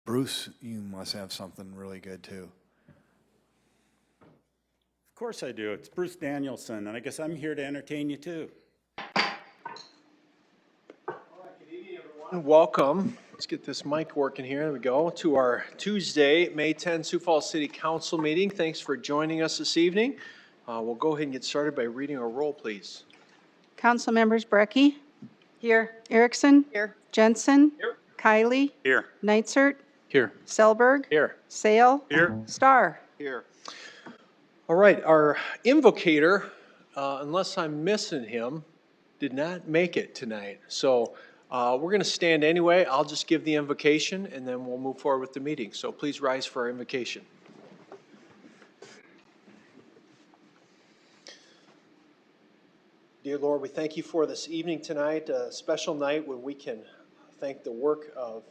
Bruce, you must have something really good too. Of course I do. It's Bruce Danielson, and I guess I'm here to entertain you too. All right, good evening, everyone. Welcome. Let's get this mic working here. There we go. To our Tuesday, May 10, Sioux Falls City Council meeting. Thanks for joining us this evening. We'll go ahead and get started by reading our roll, please. Council members Brackey. Here. Erickson. Here. Jensen. Here. Kiley. Here. Neitzert. Here. Selberg. Here. Sale. Here. Star. Here. All right, our invocator, unless I'm missing him, did not make it tonight. So we're going to stand anyway. I'll just give the invocation and then we'll move forward with the meeting. So please rise for our invocation. Dear Lord, we thank you for this evening tonight, a special night when we can thank the work of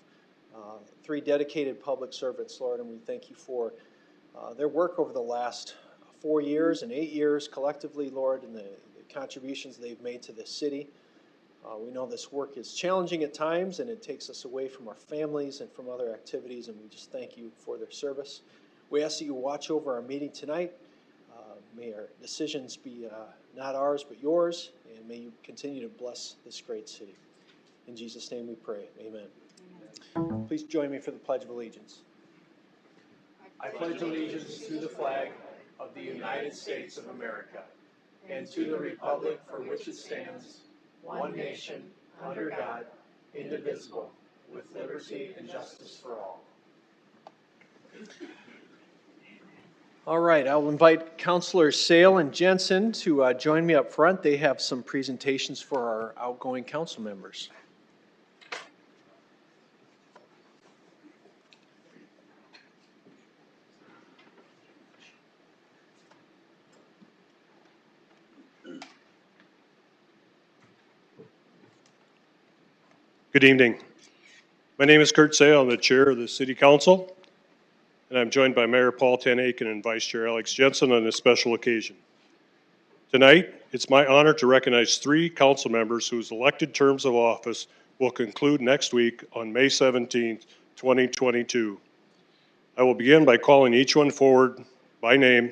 three dedicated public servants, Lord, and we thank you for their work over the last 4 years and 8 years collectively, Lord, and the contributions they've made to this city. We know this work is challenging at times, and it takes us away from our families and from other activities, and we just thank you for their service. We ask that you watch over our meeting tonight. May our decisions be not ours but yours, and may you continue to bless this great city. In Jesus' name we pray. Amen. Please join me for the Pledge of Allegiance. I pledge allegiance to the flag of the United States of America and to the republic for which it stands, one nation, under God, indivisible, with liberty and justice for all. All right, I'll invite Councilors Sale and Jensen to join me up front. They have some presentations for our outgoing council members. Good evening. My name is Kurt Sale. I'm the chair of the City Council, and I'm joined by Mayor Paul Ten Aiken and Vice Chair Alex Jensen on this special occasion. Tonight, it's my honor to recognize 3 council members whose elected terms of office will conclude next week on May 17th, 2022. I will begin by calling each one forward by name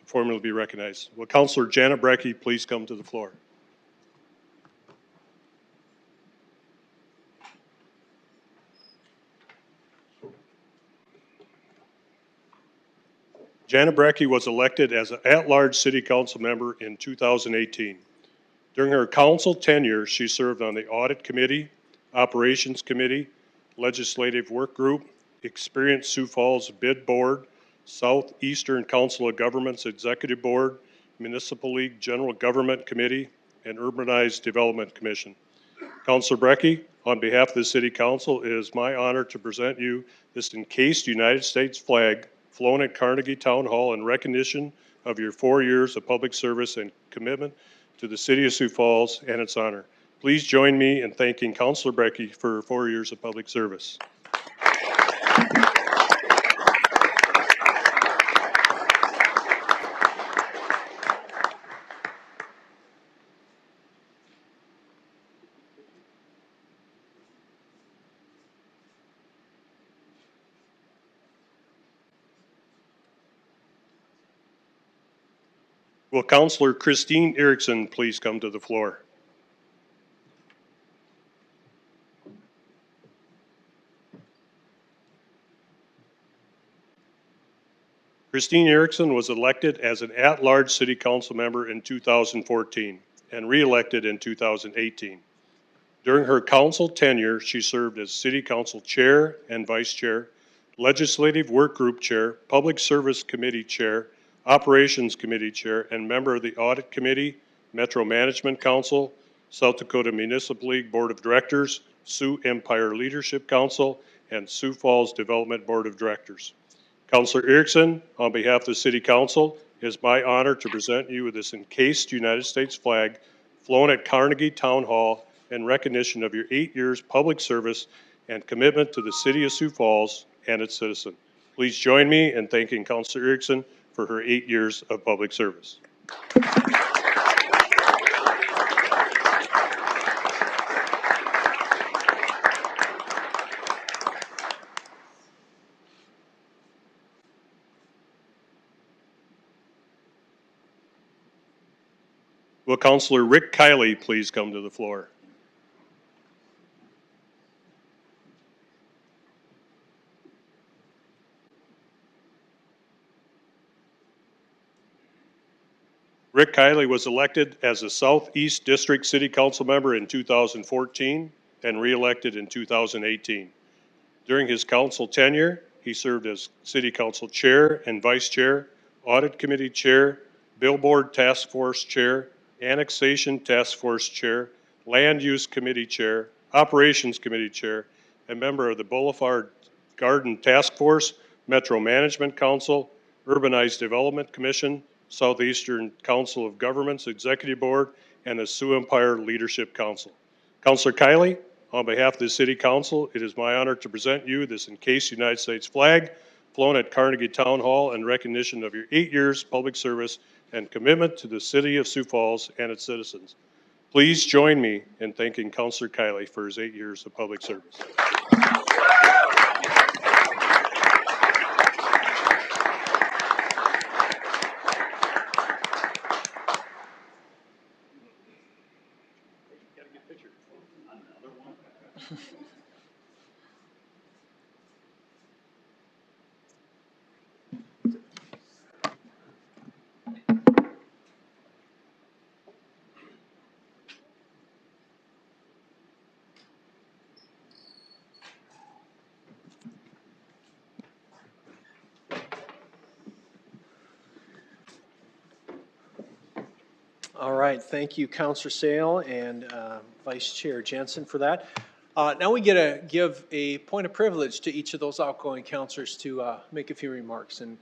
for him to be recognized. Will Councilor Janet Brackey please come to the floor? Janet Brackey was elected as an at-large city council member in 2018. During her council tenure, she served on the Audit Committee, Operations Committee, Legislative Work Group, Experience Sioux Falls Bid Board, Southeastern Council of Governments Executive Board, Municipal League General Government Committee, and Urbanized Development Commission. Councilor Brackey, on behalf of the City Council, it is my honor to present you this encased United States flag flown at Carnegie Town Hall in recognition of your 4 years of public service and commitment to the City of Sioux Falls and its honor. Please join me in thanking Councilor Brackey for her 4 years of public service. Will Councilor Christine Erickson please come to the floor? Christine Erickson was elected as an at-large city council member in 2014 and re-elected in 2018. During her council tenure, she served as city council chair and vice chair, legislative work group chair, public service committee chair, Operations Committee Chair, and member of the Audit Committee, Metro Management Council, South Dakota Municipal League Board of Directors, Sioux Empire Leadership Council, and Sioux Falls Development Board of Directors. Councilor Erickson, on behalf of the City Council, it is my honor to present you with this encased United States flag flown at Carnegie Town Hall in recognition of your 8 years public service and commitment to the City of Sioux Falls and its citizens. Please join me in thanking Councilor Erickson for her 8 years of public service. Will Councilor Rick Kiley please come to the floor? Rick Kiley was elected as a Southeast District City Council member in 2014 and re-elected in 2018. During his council tenure, he served as City Council Chair and Vice Chair, Audit Committee Chair, Billboard Task Force Chair, Annexation Task Force Chair, Land Use Committee Chair, Operations Committee Chair, and member of the Boulevard Garden Task Force, Metro Management Council, Urbanized Development Commission, Southeastern Council of Governments Executive Board, and the Sioux Empire Leadership Council. Councilor Kiley, on behalf of the City Council, it is my honor to present you this encased United States flag flown at Carnegie Town Hall in recognition of your 8 years public service and commitment to the City of Sioux Falls and its citizens. Please join me in thanking Councilor Kiley for his 8 years of public service. All right, thank you, Councilor Sale and Vice Chair Jensen for that. Now we get to give a point of privilege to each of those outgoing councilors to make a few remarks. And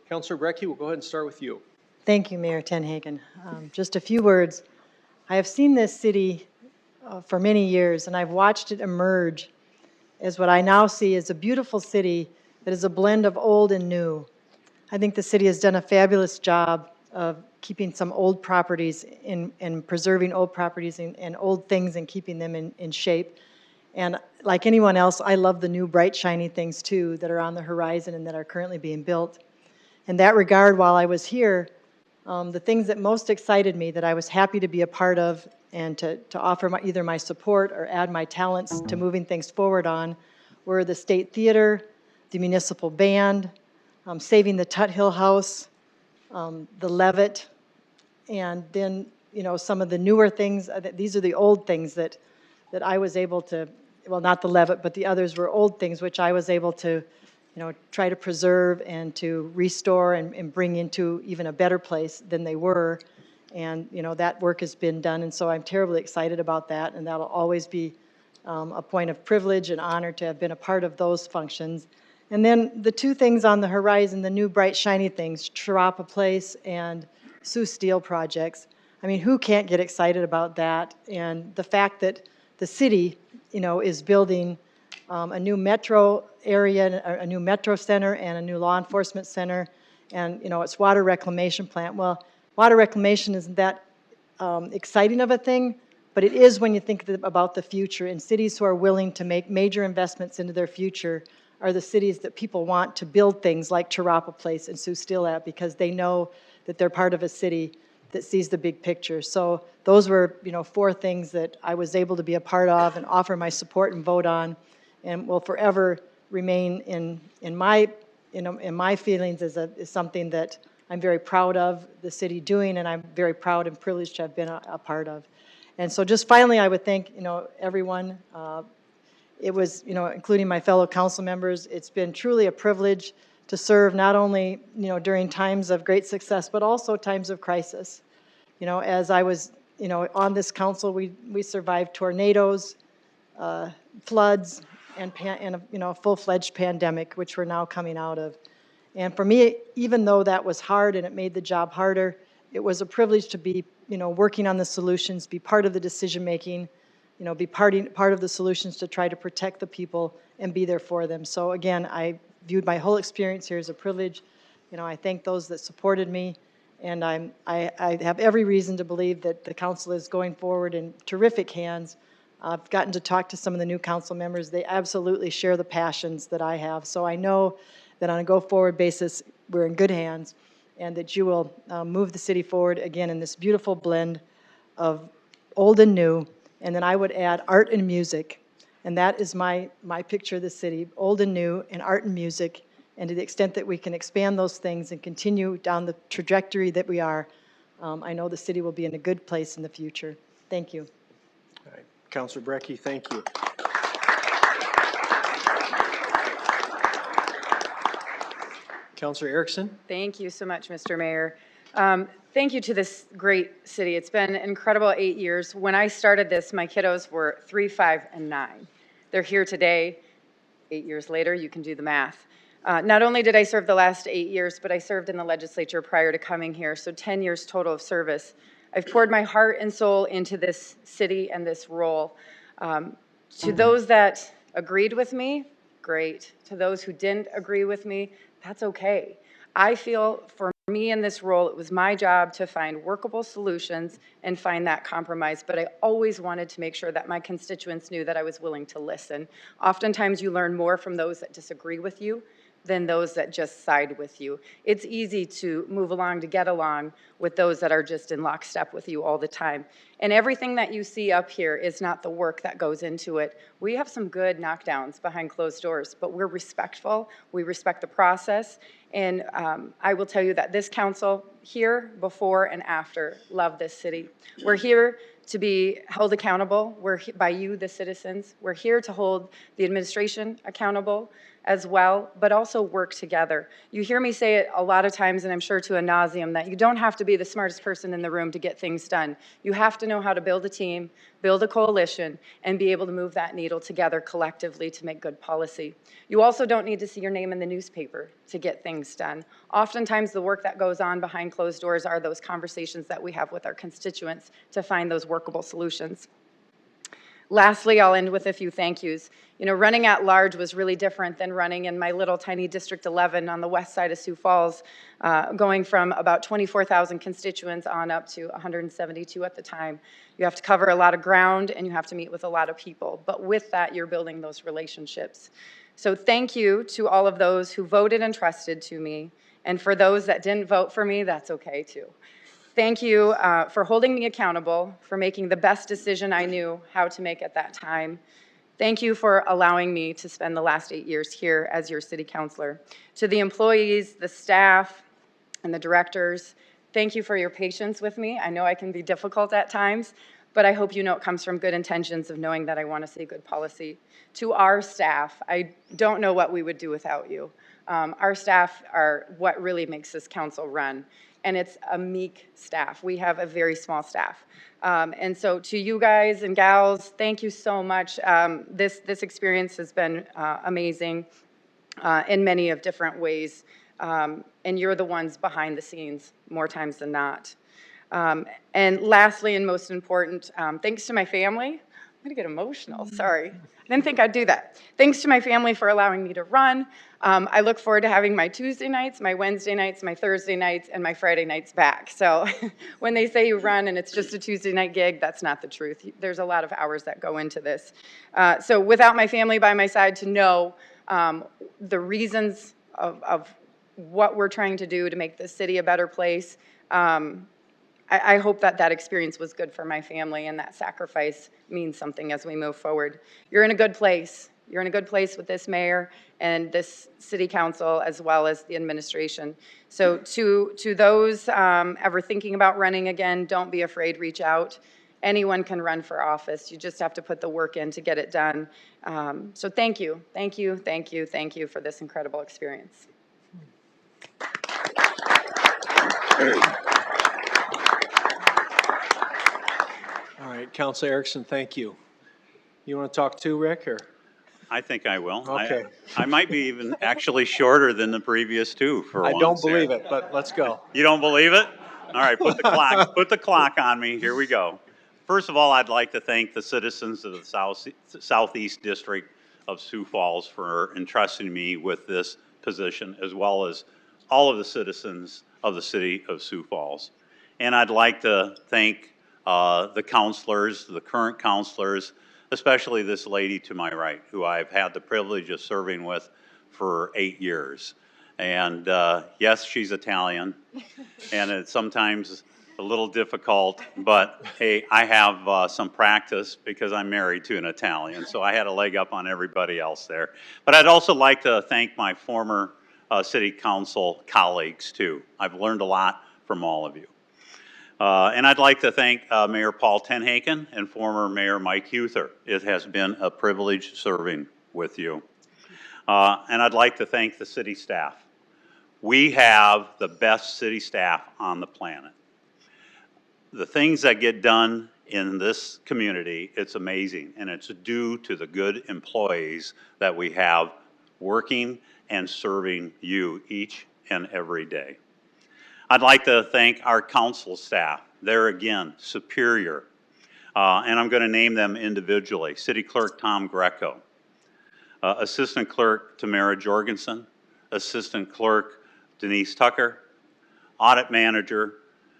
Councilor Brackey, we'll go ahead and start with you. Thank you, Mayor Tenhagen. Just a few words. I have seen this city for many years, and I've watched it emerge as what I now see as a beautiful city that is a blend of old and new. I think the city has done a fabulous job of keeping some old properties and preserving old properties and old things and keeping them in shape. And like anyone else, I love the new bright, shiny things too that are on the horizon and that are currently being built. In that regard, while I was here, the things that most excited me, that I was happy to be a part of and to offer either my support or add my talents to moving things forward on, were the State Theater, the Municipal Band, saving the Tut Hill House, the Levitt, and then, you know, some of the newer things. These are the old things that I was able to, well, not the Levitt, but the others were old things which I was able to, you know, try to preserve and to restore and bring into even a better place than they were. And, you know, that work has been done, and so I'm terribly excited about that, and that'll always be a point of privilege and honor to have been a part of those functions. And then the two things on the horizon, the new bright, shiny things, Charapa Place and Sioux Steel projects. I mean, who can't get excited about that? And the fact that the city, you know, is building a new metro area, a new metro center, and a new law enforcement center, and, you know, it's water reclamation plant. Well, water reclamation isn't that exciting of a thing, but it is when you think about the future. And cities who are willing to make major investments into their future are the cities that people want to build things like Charapa Place and Sioux Steel at, because they know that they're part of a city that sees the big picture. So those were, you know, four things that I was able to be a part of and offer my support and vote on, and will forever remain in my feelings as something that I'm very proud of the city doing, and I'm very proud and privileged to have been a part of. And so just finally, I would thank, you know, everyone. It was, you know, including my fellow council members, it's been truly a privilege to serve not only, you know, during times of great success, but also times of crisis. You know, as I was, you know, on this council, we survived tornadoes, floods, and you know, a full-fledged pandemic, which we're now coming out of. And for me, even though that was hard and it made the job harder, it was a privilege to be, you know, working on the solutions, be part of the decision-making, you know, be part of the solutions to try to protect the people and be there for them. So again, I viewed my whole experience here as a privilege. You know, I thank those that supported me, and I have every reason to believe that the council is going forward in terrific hands. I've gotten to talk to some of the new council members. They absolutely share the passions that I have. So I know that on a go-forward basis, we're in good hands, and that you will move the city forward again in this beautiful blend of old and new, and then I would add art and music. And that is my picture of the city, old and new, and art and music. And to the extent that we can expand those things and continue down the trajectory that we are, I know the city will be in a good place in the future. Thank you. All right, Councilor Brackey, thank you. Councilor Erickson? Thank you so much, Mr. Mayor. Thank you to this great city. It's been an incredible 8 years. When I started this, my kiddos were 3, 5, and 9. They're here today. 8 years later, you can do the math. Not only did I serve the last 8 years, but I served in the legislature prior to coming here, so 10 years total of service. I've poured my heart and soul into this city and this role. To those that agreed with me, great. To those who didn't agree with me, that's okay. I feel for me in this role, it was my job to find workable solutions and find that compromise, but I always wanted to make sure that my constituents knew that I was willing to listen. Oftentimes you learn more from those that disagree with you than those that just side with you. It's easy to move along, to get along with those that are just in lockstep with you all the time. And everything that you see up here is not the work that goes into it. We have some good knockdowns behind closed doors, but we're respectful. We respect the process. And I will tell you that this council here, before and after, love this city. We're here to be held accountable. We're by you, the citizens. We're here to hold the administration accountable as well, but also work together. You hear me say it a lot of times, and I'm sure to a nauseam, that you don't have to be the smartest person in the room to get things done. You have to know how to build a team, build a coalition, and be able to move that needle together collectively to make good policy. You also don't need to see your name in the newspaper to get things done. Oftentimes, the work that goes on behind closed doors are those conversations that we have with our constituents to find those workable solutions. Lastly, I'll end with a few thank yous. You know, running at large was really different than running in my little tiny District 11 on the west side of Sioux Falls, going from about 24,000 constituents on up to 172 at the time. You have to cover a lot of ground and you have to meet with a lot of people. But with that, you're building those relationships. So thank you to all of those who voted and trusted to me. And for those that didn't vote for me, that's okay too. Thank you for holding me accountable, for making the best decision I knew how to make at that time. Thank you for allowing me to spend the last 8 years here as your city councilor. To the employees, the staff, and the directors, thank you for your patience with me. I know I can be difficult at times, but I hope you know it comes from good intentions of knowing that I want to see good policy. To our staff, I don't know what we would do without you. Our staff are what really makes this council run. And it's a meek staff. We have a very small staff. And so to you guys and gals, thank you so much. This experience has been amazing in many of different ways. And you're the ones behind the scenes more times than not. And lastly, and most important, thanks to my family. I'm gonna get emotional, sorry. I didn't think I'd do that. Thanks to my family for allowing me to run. I look forward to having my Tuesday nights, my Wednesday nights, my Thursday nights, and my Friday nights back. So when they say you run and it's just a Tuesday night gig, that's not the truth. There's a lot of hours that go into this. So without my family by my side to know the reasons of what we're trying to do to make this city a better place, I hope that that experience was good for my family and that sacrifice means something as we move forward. You're in a good place. You're in a good place with this mayor and this city council as well as the administration. So to those ever thinking about running again, don't be afraid, reach out. Anyone can run for office. You just have to put the work in to get it done. So thank you, thank you, thank you, thank you for this incredible experience. All right, Councilor Erickson, thank you. You want to talk too, Rick, or? I think I will. Okay. I might be even actually shorter than the previous two for I once. don't here. believe it, but let's go. You don't believe it? All right, put the clock on me. Here we go. First of all, I'd like to thank the citizens of the Southeast District of Sioux Falls for entrusting me with this position, as well as all of the citizens of the city of Sioux Falls. And I'd like to thank the counselors, the current counselors, especially this lady to my right, who I've had the privilege of serving with for 8 years. And yes, she's Italian, and sometimes a little difficult, but hey, I have some practice because I'm married to an Italian, so I had a leg up on everybody else there. But I'd also like to thank my former city council colleagues too. I've learned a lot from all of you. And I'd like to thank Mayor Paul Tenhaken and former Mayor Mike Huther. It has been a privilege serving with you. And I'd like to thank the city staff. We have the best city staff on the planet. The things that get done in this community, it's amazing, and it's due to the good employees that we have working and serving you each and every day. I'd like to thank our council staff. They're, again, superior, and I'm going to name them individually. City Clerk Tom Greco, Assistant Clerk Tamara Jorgensen, Assistant Clerk Denise Tucker, Audit Manager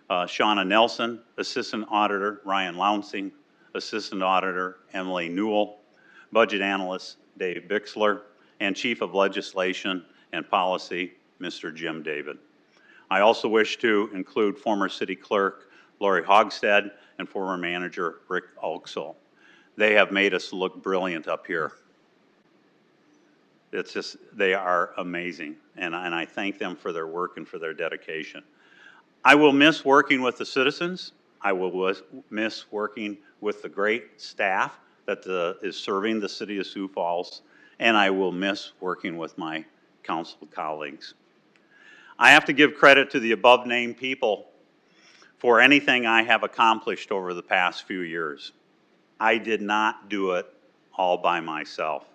Shauna Nelson, Assistant Auditor Ryan Louncing, Assistant Auditor Emily Newell, Budget Analyst Dave Bixler, and Chief of Legislation and Policy Mr. Jim David. I also wish to include former City Clerk Lori Hogstead and former Manager Rick Oaksall. They have made us look brilliant up here. It's just, they are amazing, and I thank them for their work and for their dedication. I will miss working with the citizens. I will miss working with the great staff that is serving the city of Sioux Falls, and I will miss working with my council colleagues. I have to give credit to the above-named people for anything I have accomplished over the past few years. I did not do it all by myself.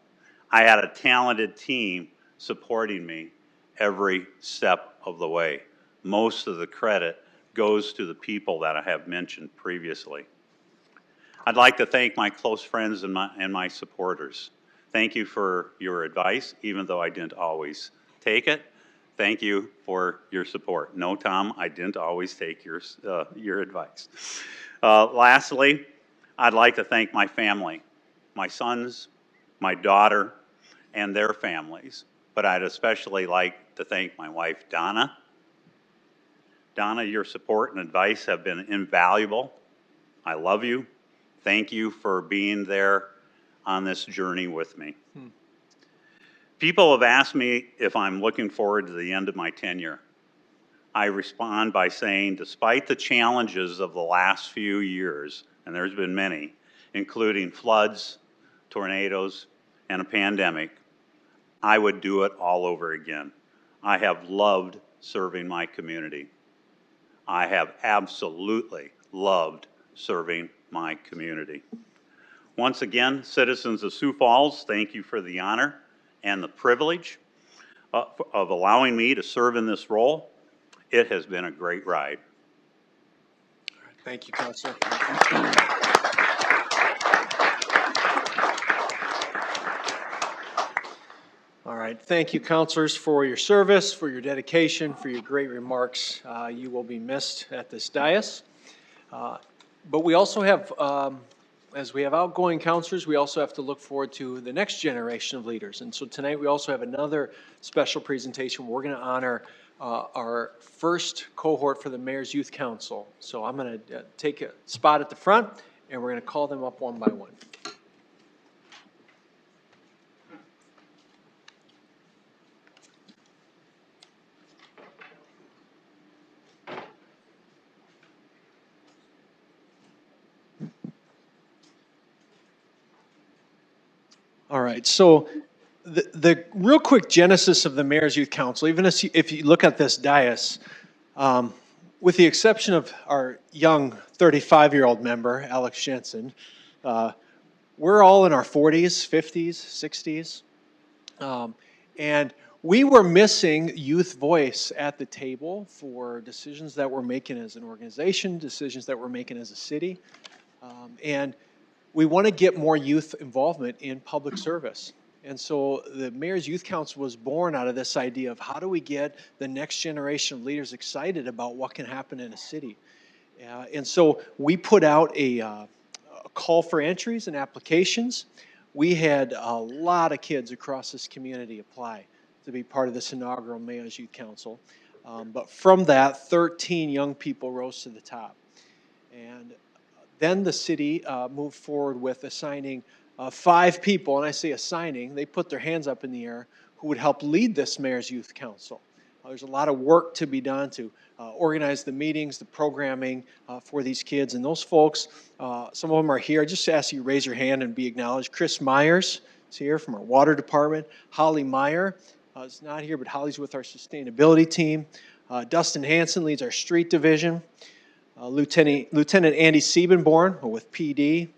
I had a talented team supporting me every step of the way. Most of the credit goes to the people that I have mentioned previously. I'd like to thank my close friends and my supporters. Thank you for your advice, even though I didn't always take it. Thank you for your support. No, Tom, I didn't always take your advice. Lastly, I'd like to thank my family, my sons, my daughter, and their families. But I'd especially like to thank my wife, Donna. Donna, your support and advice have been invaluable. I love you. Thank you for being there on this journey with me. People have asked me if I'm looking forward to the end of my tenure. I respond by saying, despite the challenges of the last few years, and there's been many, including floods, tornadoes, and a pandemic, I would do it all over again. I have loved serving my community. I have absolutely loved serving my community. Once again, citizens of Sioux Falls, thank you for the honor and the privilege of allowing me to serve in this role. It has been a great ride. Thank you, Councilor. All right, thank you, councilors, for your service, for your dedication, for your great remarks. You will be missed at this dais. But we also have, as we have outgoing councilors, we also have to look forward to the next generation of leaders. And so tonight we also have another special presentation. We're going to honor our first cohort for the Mayor's Youth Council. So I'm going to take a spot at the front, and we're going to call them up one by one. All right, so the real quick genesis of the Mayor's Youth Council, even if you look at this dais, with the exception of our young 35-year-old member, Alex Jensen, we're all in our 40s, 50s, 60s. And we were missing youth voice at the table for decisions that we're making as an organization, decisions that we're making as a city. And we want to get more youth involvement in public service. And so the Mayor's Youth Council was born out of this idea of how do we get the next generation of leaders excited about what can happen in a city. And so we put out a call for entries and applications. We had a lot of kids across this community apply to be part of this inaugural Mayor's Youth Council. But from that, 13 young people rose to the top. And then the city moved forward with assigning 5 people, and I say assigning, they put their hands up in the air, who would help lead this mayor's youth council. There's a lot of work to be done to organize the meetings, the programming for these kids. And those folks, some of them are here. I just ask you to raise your hand and be acknowledged. Chris Myers is here from our water department. Holly Meyer is not here, but Holly's with our sustainability team. Dustin Hanson leads our street division. Lieutenant Andy Siebenborn with PD.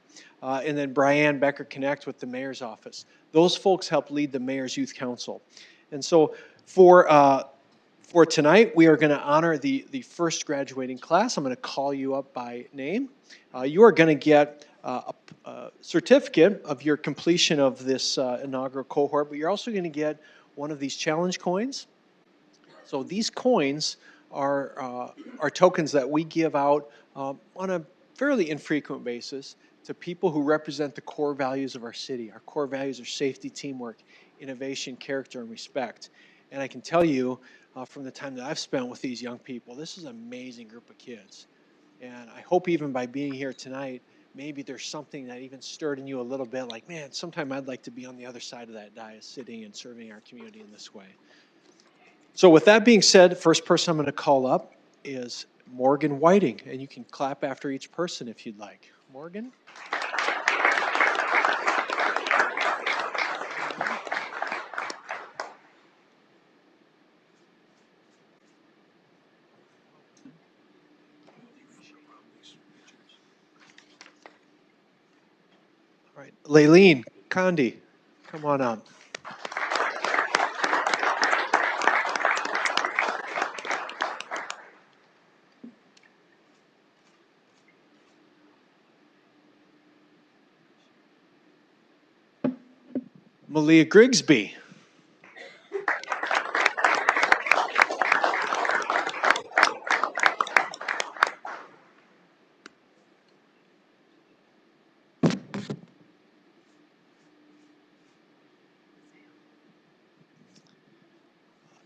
And then Brianne Becker Connect with the mayor's office. Those folks help lead the mayor's youth council. And so for tonight, we are going to honor the first graduating class. I'm going to call you up by name. You are going to get a certificate of your completion of this inaugural cohort, but you're also going to get one of these challenge coins. So these coins are tokens that we give out on a fairly infrequent basis to people who represent the core values of our city. Our core values are safety, teamwork, innovation, character, and respect. And I can tell you from the time that I've spent with these young people, this is an amazing group of kids. And I hope even by being here tonight, maybe there's something that even stirred in you a little bit, like, man, sometime I'd like to be on the other side of that dais, sitting and serving our community in this way. So with that being said, the first person I'm going to call up is Morgan Whiting, and you can clap after each person if you'd like. Morgan? All right, Laylene Condi, come on up. Malia Grigsby.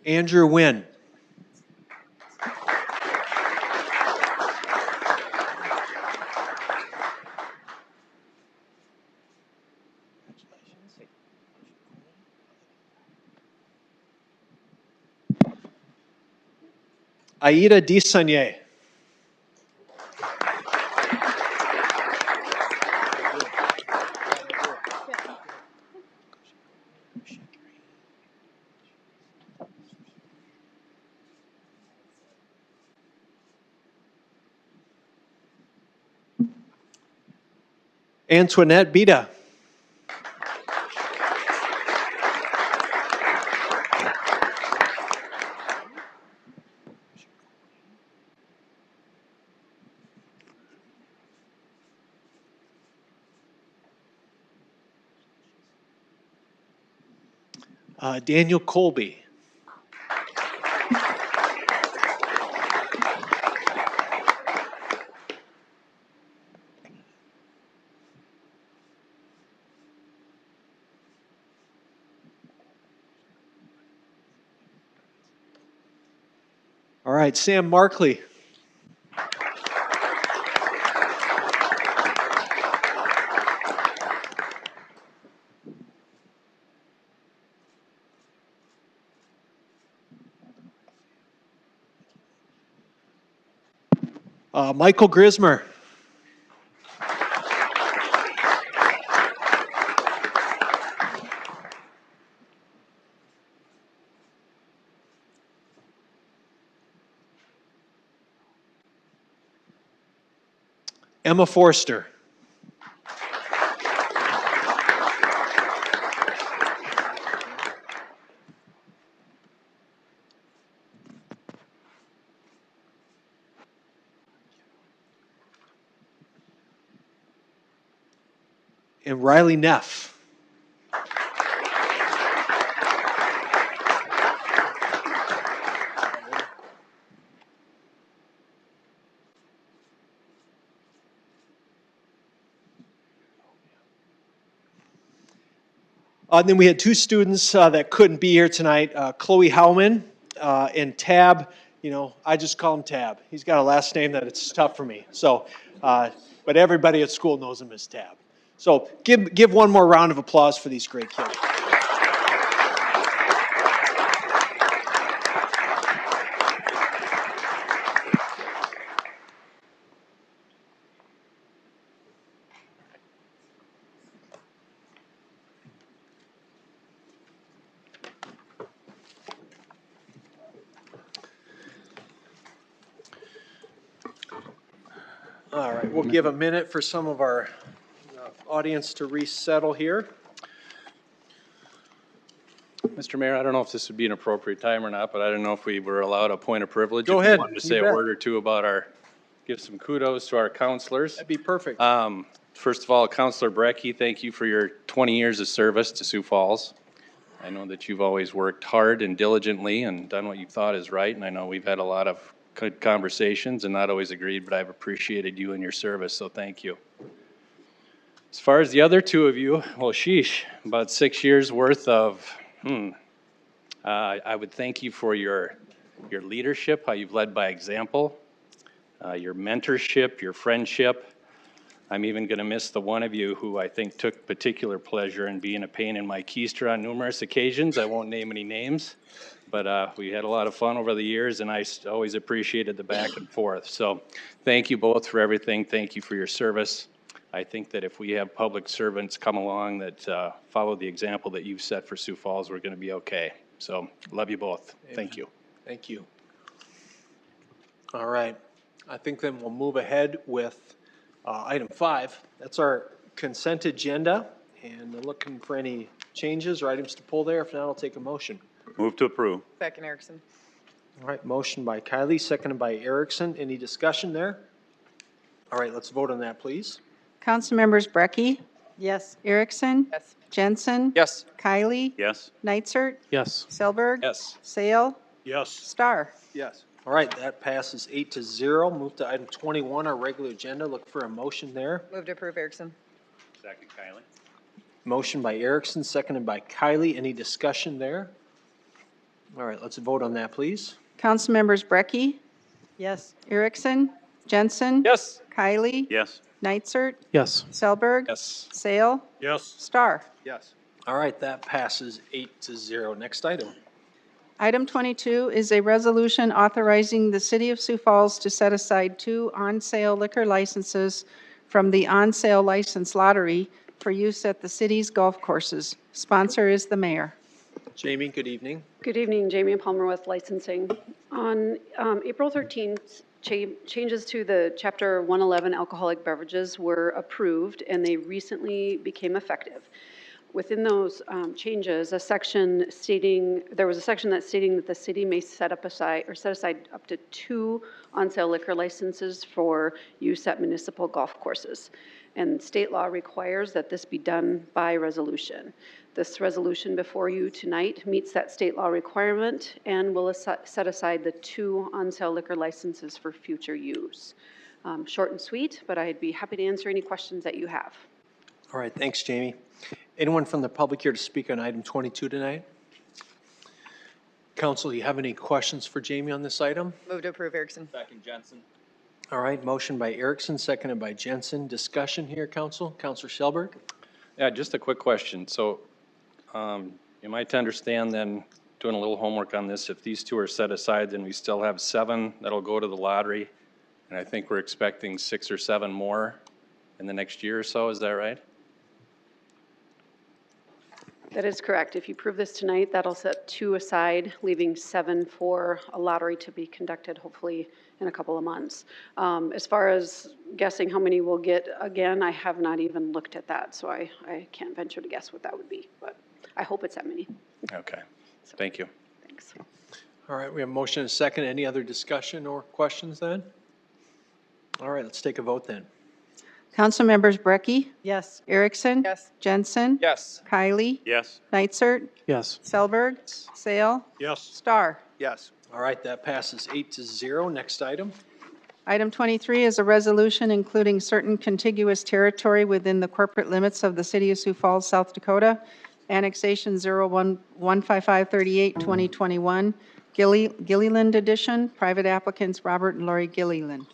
Andrew Wynn. Aida Disanier. Antoinette Bida. Daniel Colby. All right, Sam Markley. Michael Grismer. Emma Forster. And Riley Neff. And then we had 2 students that couldn't be here tonight, Chloe Howman and Tab you know, I just call him Tab. He's got a last name that it's tough for me. So, but everybody at school knows him as Tab. So give one more round of applause for these great kids. All right, we'll give a minute for some of our audience to resettle here. Mr. Mayor, I don't know if this would be an appropriate time or not, but I don't know if we were allowed a point of privilege. Go If you ahead, wanted to you say a bet. word or two about give some kudos to our counselors. That'd be perfect. First of all, Counselor Brackey, thank you for your 20 years of service to Sioux Falls. I know that you've always worked hard and diligently and done what you thought is right, and I know we've had a lot of good conversations and not always agreed, but I've appreciated you and your service, so thank you. As far as the other two of you, well, sheesh, about 6 years worth of, I would thank you for your leadership, how you've led by example, your mentorship, your friendship. I'm even going to miss the one of you who I think took particular pleasure in being a pain in my keister on numerous occasions. I won't name any names, but we had a lot of fun over the years, and I always appreciated the back and forth. So thank you both for everything. Thank you for your service. I think that if we have public servants come along that follow the example that you've set for Sioux Falls, we're going to be okay. So love you both. Thank you. Thank you. All right. I think then we'll move ahead with item 5. That's our consent agenda, and looking for any changes or items to pull there. If not, I'll take a motion. Move to approve. Second, Erickson. All right, motion by Kylie, seconded by Erickson. Any discussion there? All right, let's vote on that, please. Councilmembers Brackey, Yes. Erickson, Yes. Jensen, Yes. Kylie, Yes. Nitzert, Yes. Selberg, Yes. Sale, Yes. Star. Yes. All right, that passes 8-0. Move to item 21, our regular agenda. Look for a motion there. Move to approve, Erickson. Second, Kylie. Motion by Erickson, seconded by Kylie. Any discussion there? All right, let's vote on that, please. Councilmembers Brackey, Yes. Erickson, Jensen. Yes. Kylie. Yes. Nitzert, Yes. Selberg. Yes. Sale, Yes. Star. Yes. All right, that passes 8-0. Next item. Item 22 is a resolution authorizing the City of Sioux Falls to set aside 2 on-sale liquor licenses from the on-sale license lottery for use at the city's golf courses. Sponsor is the mayor. Jamie, good evening. Good evening, Jamie Palmer with licensing. On April 13th, changes to the Chapter 111 alcoholic beverages were approved, and they recently became effective. Within those changes, there was a section that stating that the city may set aside up to 2 on-sale liquor licenses for use at municipal golf courses. And state law requires that this be done by resolution. This resolution before you tonight meets that state law requirement and will set aside the 2 on-sale liquor licenses for future use. Short and sweet, but I'd be happy to answer any questions that you have. All right, thanks, Jamie. Anyone from the public here to speak on item 22 tonight? Council, do you have any questions for Jamie on this item? Move to approve, Erickson. Second, Jensen. All right, motion by Erickson, seconded by Jensen. Discussion here, Council. Counselor Schelberg? Yeah, just a quick question. So, am I to understand then, doing a little homework on this, if these 2 are set aside, then we still have 7 that'll go to the lottery? And I think we're expecting 6 or 7 more in the next year or so, is that right? That is correct. If you prove this tonight, that'll set 2 aside, leaving 7 for a lottery to be conducted hopefully in a couple of months. As far as guessing how many we'll get, again, I have not even looked at that, so I can't venture to guess what that would be, but I hope it's that many. Okay, thank you. Thanks. All right, we have a motion and a second. Any other discussion or questions then? All right, let's take a vote then. Councilmembers Brackey, Yes. Erickson. Yes. Jensen. Yes. Kylie. Yes. Nitzert, Yes. Selberg. Sale, Yes. Star. Yes. All right, that passes 8-0. Next item. Item 23 is a resolution including certain contiguous territory within the corporate limits of the City of Sioux Falls, South Dakota, Annexation 01-15538-2021, Gilliland Edition, private applicants Robert and Lori Gilliland.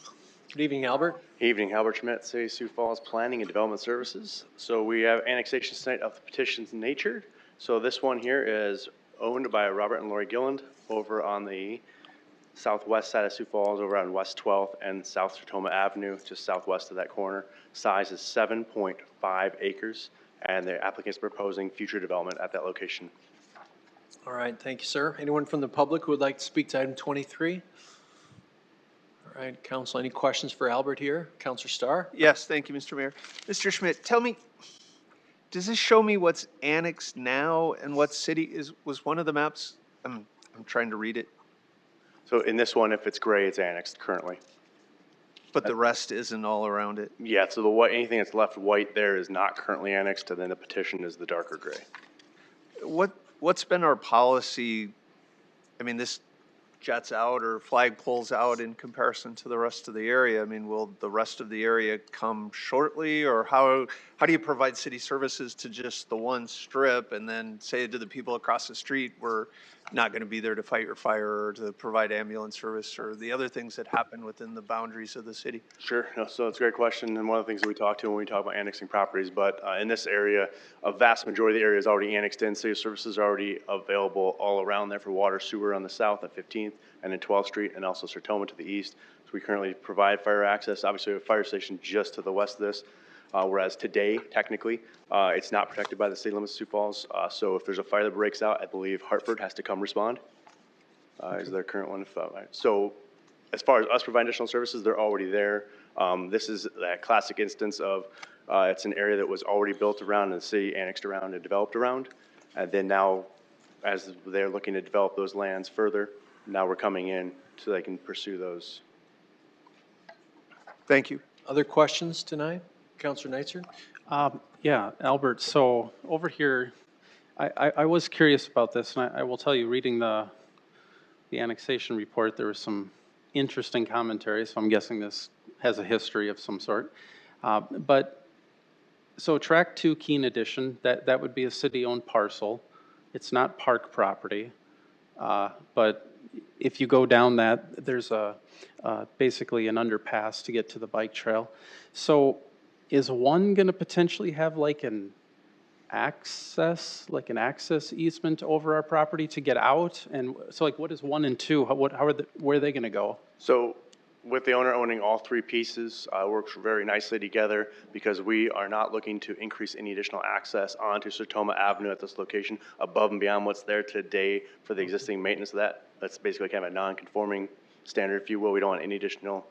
Good evening, Albert. Evening, Albert Schmidt, City of Sioux Falls Planning and Development Services. So we have annexation tonight of the petition's nature. So this one here is owned by Robert and Lori Gilliland over on the southwest side of Sioux Falls, over on West 12th and South Sertoma Avenue, just southwest of that corner. Size is 7.5 acres, and the applicant is proposing future development at that location. All right, thank you, sir. Anyone from the public who would like to speak to item 23? All right, council, any questions for Albert here? Councilor Starr? Yes, thank you, Mr. Mayor. Mr. Schmidt, tell me, does this show me what's annexed now and what city was one of the maps? I'm trying to read it, So in this one, if it's gray, it's annexed currently. but the rest isn't all around it. Yeah, so the white, anything that's left white there is not currently annexed, and then the petition is the darker gray. What's been our policy? I mean, this jets out or flag pulls out in comparison to the rest of the area. I mean, will the rest of the area come shortly, or how do you provide city services to just the one strip and then say to the people across the street, we're not going to be there to fight your fire or to provide ambulance service or the other things that happen within the boundaries of the city? Sure, no, so it's a great question, and one of the things that we talk to when we talk about annexing properties, but in this area, a vast majority of the area is already annexed in. City services are already available all around there for water, sewer on the south at 15th and then 12th Street, and also Sertoma to the east. So we currently provide fire access. Obviously, we have a fire station just to the west of this, whereas today, technically, it's not protected by the city limits of Sioux Falls. So if there's a fire that breaks out, I believe Hartford has to come respond. Is their current one. So as far as us providing additional services, they're already there. This is that classic instance of it's an area that was already built around and the city annexed around and developed around. And then now, as they're looking to develop those lands further, now we're coming in so they can pursue those. Thank you. Other questions tonight? Councilor Neitzer? Yeah, Albert, so over here, I was curious about this, and I will tell you, reading the annexation report, there was some interesting commentary, so I'm guessing this has a history of some sort. But, so Tract 2 Keene Edition, that would be a city-owned parcel. It's not park property, but if you go down that, there's basically an underpass to get to the bike trail. So is one going to potentially have like an access easement over our property to get out? And so like, what is 1 and 2? Where are they going to go? So with the owner owning all three pieces, works very nicely together because we are not looking to increase any additional access onto Sertoma Avenue at this location above and beyond what's there today for the existing maintenance of that. That's basically kind of a non-conforming standard, if you will. We don't want any additional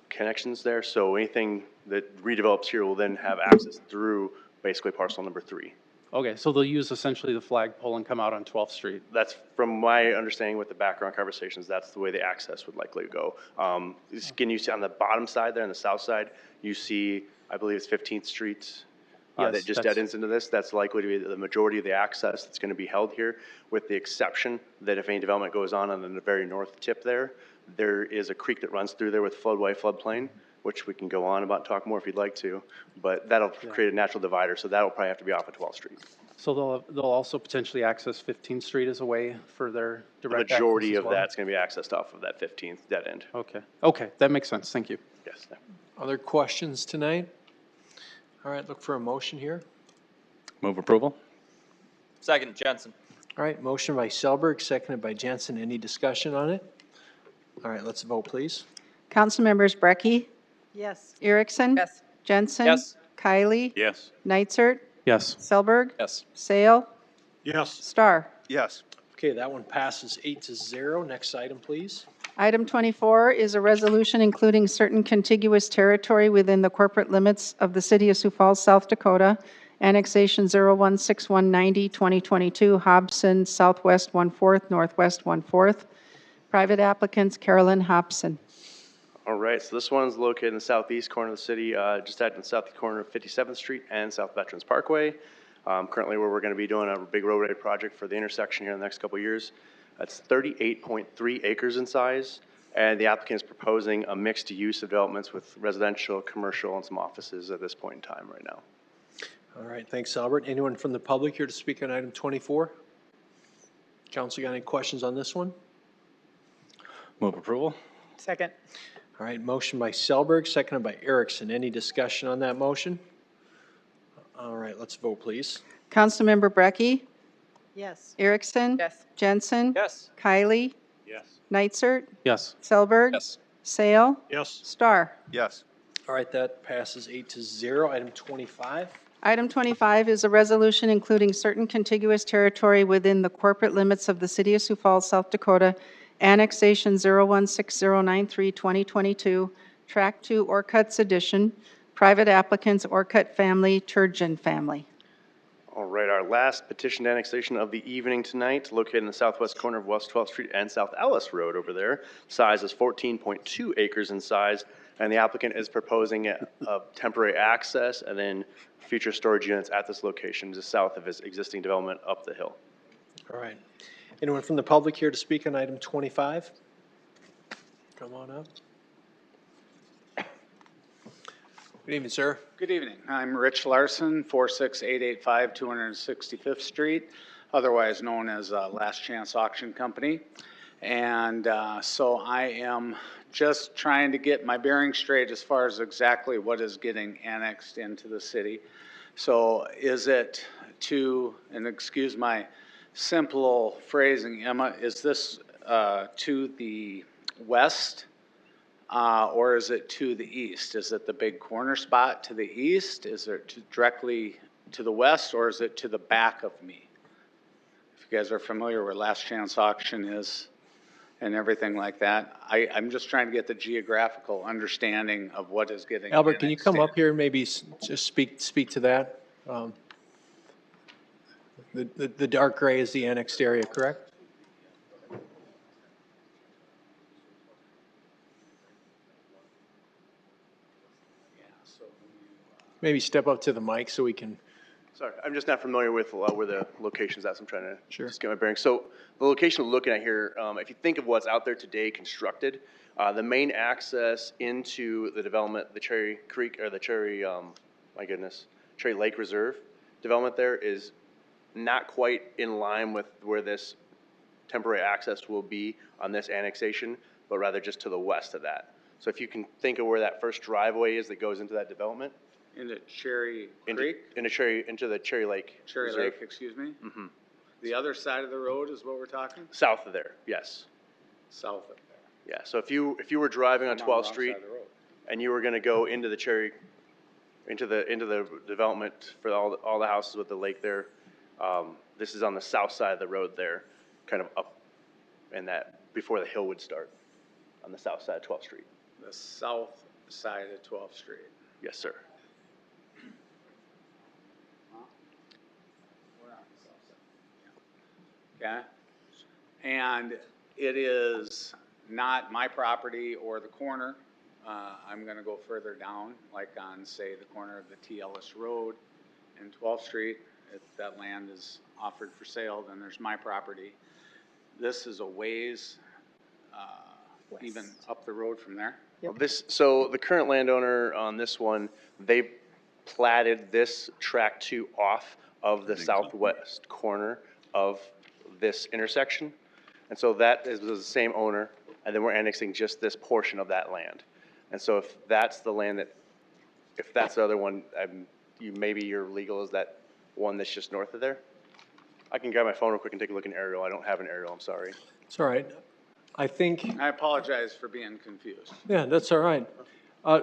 connections there. So anything that redevelops here will then have access through basically parcel number 3. Okay, so they'll use essentially the flagpole and come out on 12th Street. That's from my understanding with the background conversations, that's the way the access would likely go. Can you see on the bottom side there, on the south side, you see, I believe it's 15th Street Yes, that just dead ends into this. That's likely to be the majority of the access that's going to be held here, with the exception that if any development goes on the very north tip there, there is a creek that runs through there with floodplain, which we can go on about and talk more if you'd like to, but that'll create a natural divider, so that'll probably have to be off of 12th Street. So they'll also potentially access 15th Street as a way for their direct access. The majority as of well? that's going to be accessed off of that 15th dead end. Okay, that makes sense. Thank you. Yes. Other questions tonight? All right, look for a motion here. Move approval? Second, Jensen. All right, motion by Selberg, seconded by Jensen. Any discussion on it? All right, let's vote, please. Councilmembers Brackey, Yes. Erickson. Yes. Jensen. Yes. Kylie. Yes. Neitzer. Yes. Selberg. Yes. Sale. Yes. Starr. Yes. Okay, that one passes 8-0. Next item, please. Item 24 is a resolution including certain contiguous territory within the corporate limits of the city of Sioux Falls, South Dakota, annexation 016190, 2022, Hobson, Southwest 1/4, Northwest 1/4. Private applicants, Carolyn Hobson. All right, so this one's located in the southeast corner of the city, just out in the southeast corner of 57th Street and South Veterans Parkway. Currently, where we're going to be doing a big roadway project for the intersection here in the next couple of years. That's 38.3 acres in size, and the applicant is proposing a mixed use of developments with residential, commercial, and some offices at this point in time right now. All right, thanks, Albert. Anyone from the public here to speak on item 24? Council, got any questions on this one? Move approval? Second. All right, motion by Selberg, seconded by Erickson. Any discussion on that motion? All right, let's vote, please. Councilmember Brackey, Yes. Erickson. Yes. Jensen. Yes. Kylie. Yes. Nitzert. Yes. Selberg. Yes. Sale. Yes. Star. Yes. All right, that passes 8-0. Item 25. Item 25 is a resolution including certain contiguous territory within the corporate limits of the City of Sioux Falls, South Dakota, Annexation 016093-2022, Tract 2 Orcutt's Edition, private applicants Orcutt family, Turgeon family. All right, our last petition annexation of the evening tonight, located in the southwest corner of West 12th Street and South Ellis Road over there. Size is 14.2 acres in size, and the applicant is proposing a temporary access and then future storage units at this location just south of his existing development up the hill. All right. Anyone from the public here to speak on item 25? Come on up. Good evening, sir. Good evening. I'm Rich Larson, 46885 265th Street, otherwise known as Last Chance Auction Company. And so I am just trying to get my bearings straight as far as exactly what is getting annexed into the city. So is it to, and excuse my simple phrasing, Emma, is this to the west? Or is it to the east? Is it the big corner spot to the east? Is it directly to the west, or is it to the back of me? If you guys are familiar where Last Chance Auction is and everything like that, I'm just trying to get the geographical understanding of what is getting Albert, can you annexed come in. up here and maybe just speak to that? The dark gray is the annexed area, correct? Maybe step up to the mic so we can. Sorry, I'm just not familiar with where the location's at, so I'm trying to Sure. just get my bearings. So the location we're looking at here, if you think of what's out there today constructed, the main access into the development, the Cherry Creek, or the Cherry, Cherry Lake Reserve development there is not quite in line with where this temporary access will be on this annexation, but rather just to the west of that. So if you can think of where that first driveway is that goes into that development, Into Cherry into Creek? into the Cherry Lake Cherry Reserve. Lake, excuse me? Mm-hmm. The other side of the road is what we're talking? South of there, yes. South of there. Yeah, so if you were driving on I'm the 12th wrong Street side of the road. and you were gonna go into the Cherry, into the development for all the houses with the lake there, this is on the south side of the road there, kind of up in that, before the hill would start, on the south side of 12th Street. The south side of 12th Street. Yes, sir. We're on the south side. Okay? And it is not my property or the corner. I'm gonna go further down, like on, say, the corner of the T. Ellis Road and 12th Street. If that land is offered for sale, then there's my property. This is a ways, even up the road from there. Well, so the current landowner on this one, they platted this tract 2 off of the southwest corner of this intersection. And so that is the same owner, and then we're annexing just this portion of that land. And so if that's the land if that's the other one, maybe your legal is that one that's just north of there? I can grab my phone real quick and take a look at an aerial. I don't have an aerial, I'm sorry. It's all right. I think, I apologize for being confused. yeah, that's all right.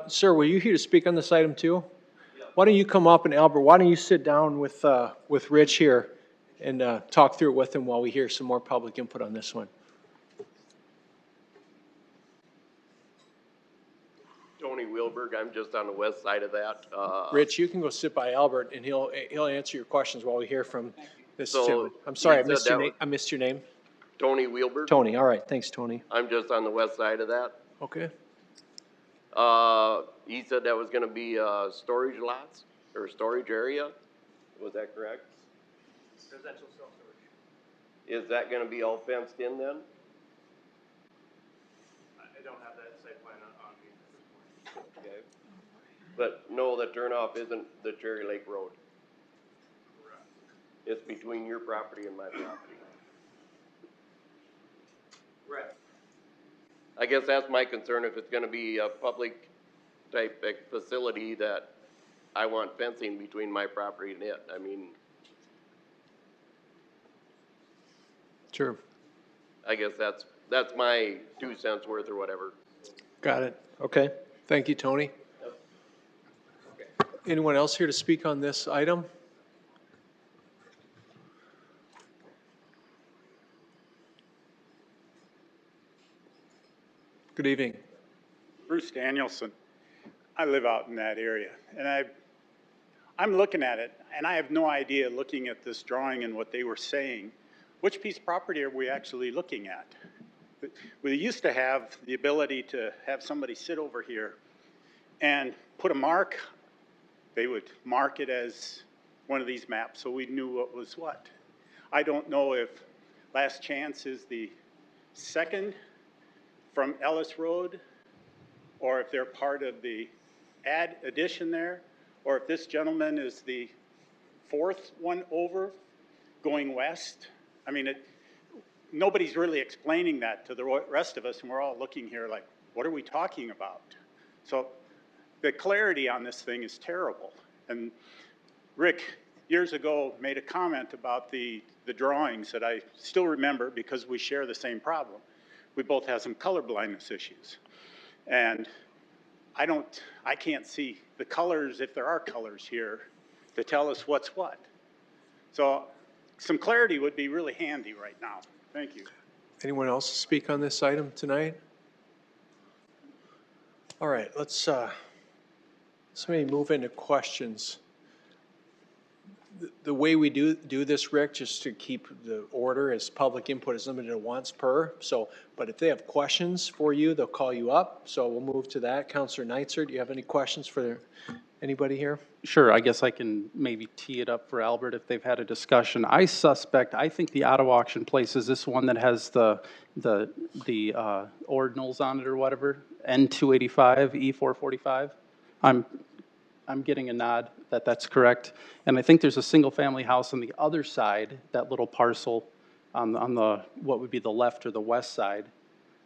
Sir, were you here to speak on this item too? Why don't you come up, and Albert, why don't you sit down with Rich here and talk through it with him while we hear some more public input on this one? Tony Wilberg, I'm just on the west side of that. Rich, you can go sit by Albert, and he'll answer your questions while we hear from this So, gentleman. I'm sorry, you said that I missed your name. Tony Wilberg. Tony, all right, thanks, Tony. I'm just on the west side of that. Okay. He said that was gonna be, storage lots or storage area. Was that correct? Residential self-storage. Is that gonna be all fenced in then? I don't have that site plan on me at this point. Okay. But no, the turnoff isn't the Cherry Lake Road. Correct. It's between your property and my property. Right. I guess that's my concern, if it's gonna be a public type facility, that I want fencing between my property and it. I mean, Sure. I guess that's my 2 cents worth or whatever. Got it. Okay. Thank you, Tony. Anyone else here to speak on this item? Good evening. Bruce Danielson. I live out in that area, and I'm looking at it, and I have no idea, looking at this drawing and what they were saying, which piece of property are we actually looking at? We used to have the ability to have somebody sit over here and put a mark. They would mark it as one of these maps so we knew what was what. I don't know if Last Chance is the second from Ellis Road, or if they're part of the addition there, or if this gentleman is the fourth one over going west. I mean, nobody's really explaining that to the rest of us, and we're all looking here like, what are we talking about? So the clarity on this thing is terrible. And Rick, years ago, made a comment about the drawings that I still remember because we share the same problem. We both have some color blindness issues. And I can't see the colors, if there are colors here, to tell us what's what. So some clarity would be really handy right now. Thank you. Anyone else speak on this item tonight? All right, let's maybe move into questions. The way we do this, Rick, just to keep the order, is public input is limited to once per. So, but if they have questions for you, they'll call you up. So we'll move to that. Councilor Neitzer, do you have any questions for anybody here? Sure, I guess I can maybe tee it up for Albert if they've had a discussion. I think the auto auction place is this one that has the ordinals on it or whatever, N285, E445. I'm getting a nod that that's correct. And I think there's a single-family house on the other side, that little parcel on the, what would be the left or the west side.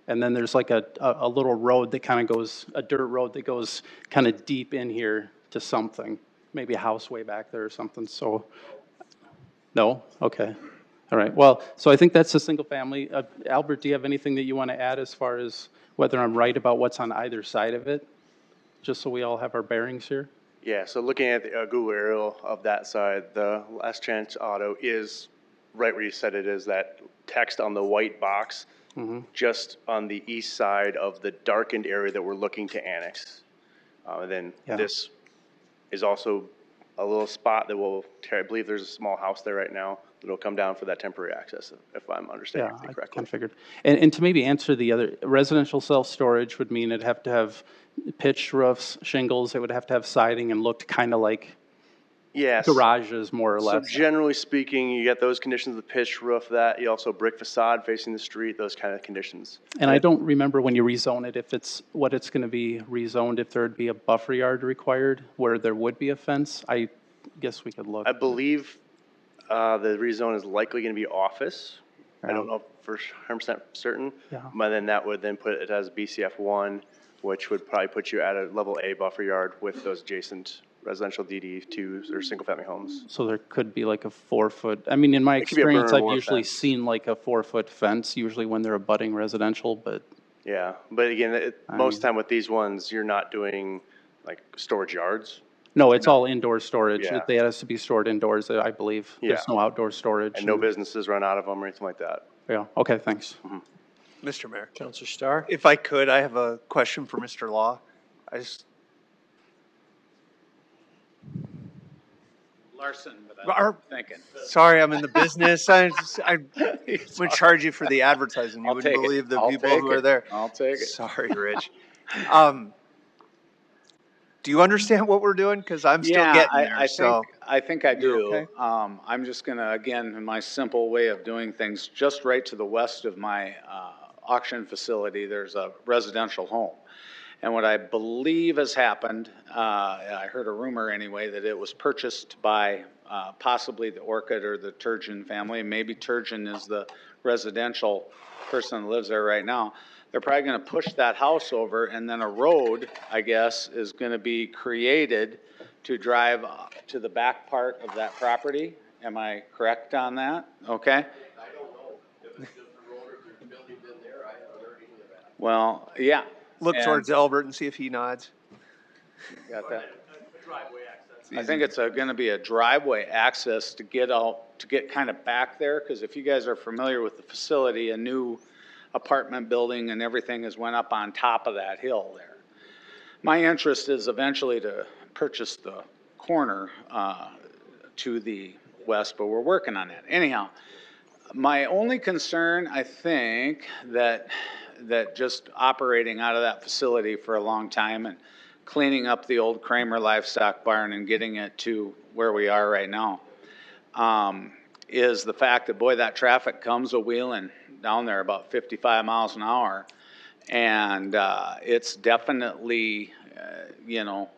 And then there's like a little road that kind of goes, a dirt road that goes kind of deep in here to something, maybe a house way back there or something. So, no? Okay. All right. Well, so I think that's a single family. Albert, do you have anything that you want to add as far as whether I'm right about what's on either side of it? Just so we all have our bearings here. Yeah, so looking at the Google aerial of that side, the Last Chance Auto is right where you said it is, that text on the white box, just on the east side of the darkened area that we're looking to annex. And then this is also a little spot that will, I believe there's a small house there right now that'll come down for that temporary access, if I'm understanding Yeah, correctly. I kind of figured. And to maybe answer the other, residential self-storage would mean it'd have to have pitched roofs, shingles, it would have to have siding and looked kind of like garages, more or So less. generally speaking, you get those conditions, the pitched roof, that, you also brick facade facing the street, those kind of conditions. And I don't remember when you rezone it, if it's, what it's going to be rezoned, if there'd be a buffer yard required where there would be a fence. I guess we could look. I believe the rezone is likely going to be office. I don't know for 100% certain. Yeah. But then that would then put it as BCF 1, which would probably put you at a level A buffer yard with those adjacent residential DD2s or single-family homes. So there could be like a 4-foot, I mean, in my It could be a experience, burn I've or usually fence. seen like a 4-foot fence, usually when they're abutting residential, but Yeah, but again, most of the time with these ones, you're not doing like storage yards. no, it's all indoor storage. Yeah. It has to be stored indoors, I believe. There's Yeah. no outdoor storage. And no businesses run out of them or anything like that. Yeah, okay, thanks. Mr. Mayor. Councilor Starr? If I could, I have a question for Mr. Law. Larson, but I'm thinking. Sorry, I'm in the business. I'm gonna charge you for the advertising. You wouldn't believe the people who are there. I'll take it. Sorry, Rich. Do you understand what we're doing? Because I'm still getting there, so. I think I do. okay? I'm just gonna, again, in my simple way of doing things, just right to the west of my auction facility, there's a residential home. And what I believe has happened, I heard a rumor anyway, that it was purchased by possibly the Orchid or the Turgeon family. Maybe Turgeon is the residential person that lives there right now, they're probably gonna push that house over, and then a road, I guess, is gonna be created to drive up to the back part of that property. Am I correct on that? Okay? I don't know. If it's just a road or if there's buildings in there, I haven't heard any of that. Well, yeah. Look And- towards Albert and see if he nods. Got that? I think it's gonna be a driveway access to get out, to get kind of back there, because if you guys are familiar with the facility, a new apartment building and everything has went up on top of that hill there. My interest is eventually to purchase the corner to the west, but we're working on that. Anyhow, my only concern, I think, that just operating out of that facility for a long time and cleaning up the old Kramer livestock barn and getting it to where we are right now, is the fact that, boy, that traffic comes a-wheeling down there about 55 miles an hour. And it's definitely, you know,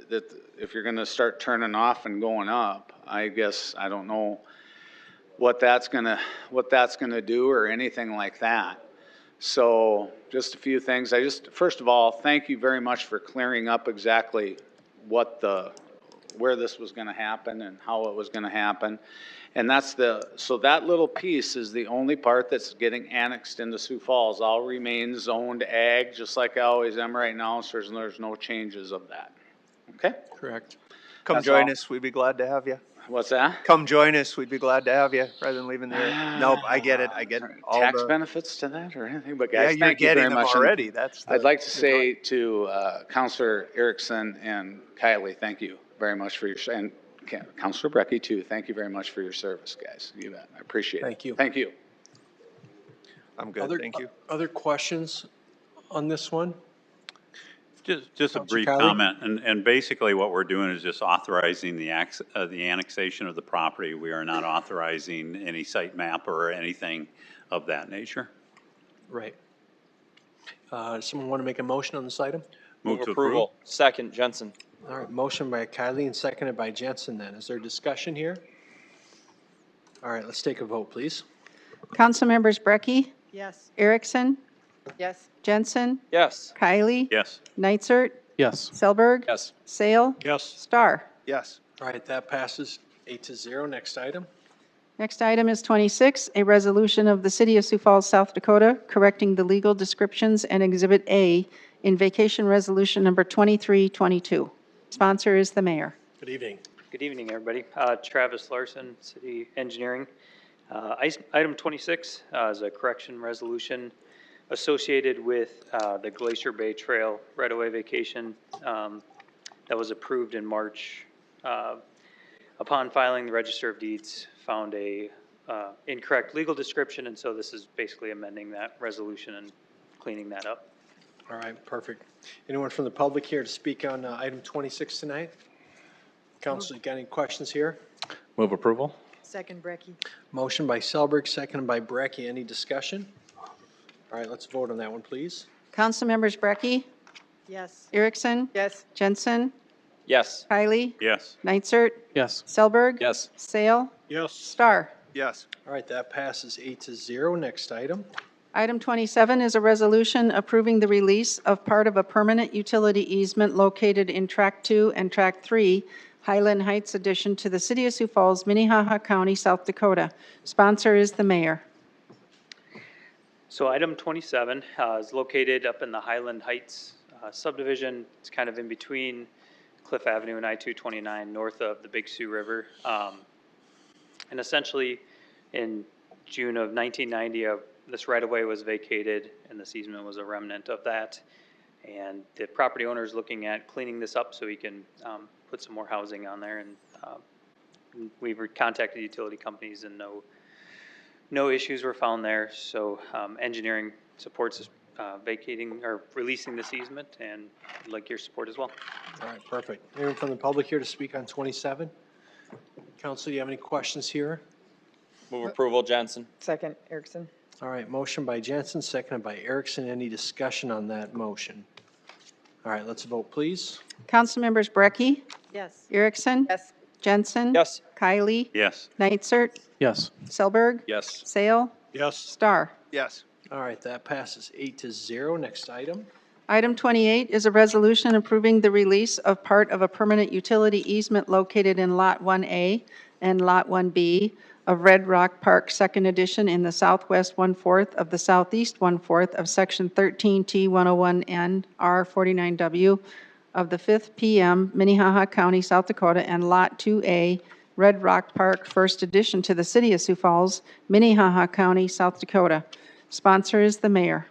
that if you're gonna start turning off and going up, I guess, I don't know what that's gonna do or anything like that. So just a few things. First of all, thank you very much for clearing up exactly where this was gonna happen and how it was gonna happen. And so that little piece is the only part that's getting annexed into Sioux Falls. All remains zoned ag, just like I always am right now, so there's no changes of that. Okay? Correct. Come That's join all. us. We'd be glad to have you. What's that? Come join us. We'd be glad to have you rather than leaving the area. Nope, I get it. I get all Tax the. benefits to that or anything, but Yeah, guys, you're thank you very getting them much. And already. That's. I'd like to say to Counselor Erickson and Kylie, thank you very much for your, and Counselor Brackey too, thank you very much for your service, guys. You bet. I appreciate it. Thank you. Thank you. I'm good. Thank you. Other questions on this one? Just a Counselor brief Kylie? comment, and basically what we're doing is just authorizing the annexation of the property. We are not authorizing any site map or anything of that nature. Right. Someone want to make a motion on this item? Move to approval. Second, Jensen. All right, motion by Kylie and seconded by Jensen then. Is there discussion here? All right, let's take a vote, please. Councilmembers Brackey, Yes. Erickson, Yes. Jensen, Yes. Kylie, Yes. Nitzert, Yes. Selberg, Yes. Sale, Yes. Star. Yes. All right, that passes 8-0. Next item. Next item is 26, a resolution of the City of Sioux Falls, South Dakota, correcting the legal descriptions and Exhibit A in Vacation Resolution Number 2322. Sponsor is the mayor. Good evening. Good evening, everybody. Travis Larson, City Engineering. Item 26 is a correction resolution associated with the Glacier Bay Trail right-of-way vacation that was approved in March. Upon filing, the Register of Deeds found a incorrect legal description, and so this is basically amending that resolution and cleaning that up. All right, perfect. Anyone from the public here to speak on item 26 tonight? Council, you got any questions here? Move approval? Second, Brackey. Motion by Selberg, seconded by Brackey. Any discussion? All right, let's vote on that one, please. Councilmembers Brackey, Yes. Erickson, Yes. Jensen, Yes. Kylie, Yes. Nitzert, Yes. Selberg, Yes. Sale, Yes. Star. Yes. All right, that passes 8-0. Next item. Item 27 is a resolution approving the release of part of a permanent utility easement located in Track 2 and Track 3, Highland Heights addition to the City of Sioux Falls, Minnehaha County, South Dakota. Sponsor is the mayor. So item 27 is located up in the Highland Heights subdivision. It's kind of in between Cliff Avenue and I-229, north of the Big Sioux River. And essentially, in June of 1990, this right-of-way was vacated, and this easement was a remnant of that. And the property owner is looking at cleaning this up so he can put some more housing on there. And we've contacted utility companies, and no issues were found there. So engineering supports vacating or releasing this easement, and I'd like your support as well. All right, perfect. Anyone from the public here to speak on 27? Council, do you have any questions here? Move approval, Jensen. Second, Erickson. All right, motion by Jensen, seconded by Erickson. Any discussion on that motion? All right, let's vote, please. Councilmembers Brackey, Yes. Erickson, Yes. Jensen, Yes. Kylie, Yes. Nitzert, Yes. Selberg, Yes. Sale, Yes. Star. Yes. All right, that passes 8-0. Next item. Item 28 is a resolution approving the release of part of a permanent utility easement located in Lot 1A and Lot 1B of Red Rock Park, Second Edition, in the southwest one-fourth of the southeast one-fourth of Section 13T 101N R 49W of the 5th PM, Minnehaha County, South Dakota, and Lot 2A, Red Rock Park, First Edition, to the City of Sioux Falls, Minnehaha County, South Dakota. Sponsor is the mayor.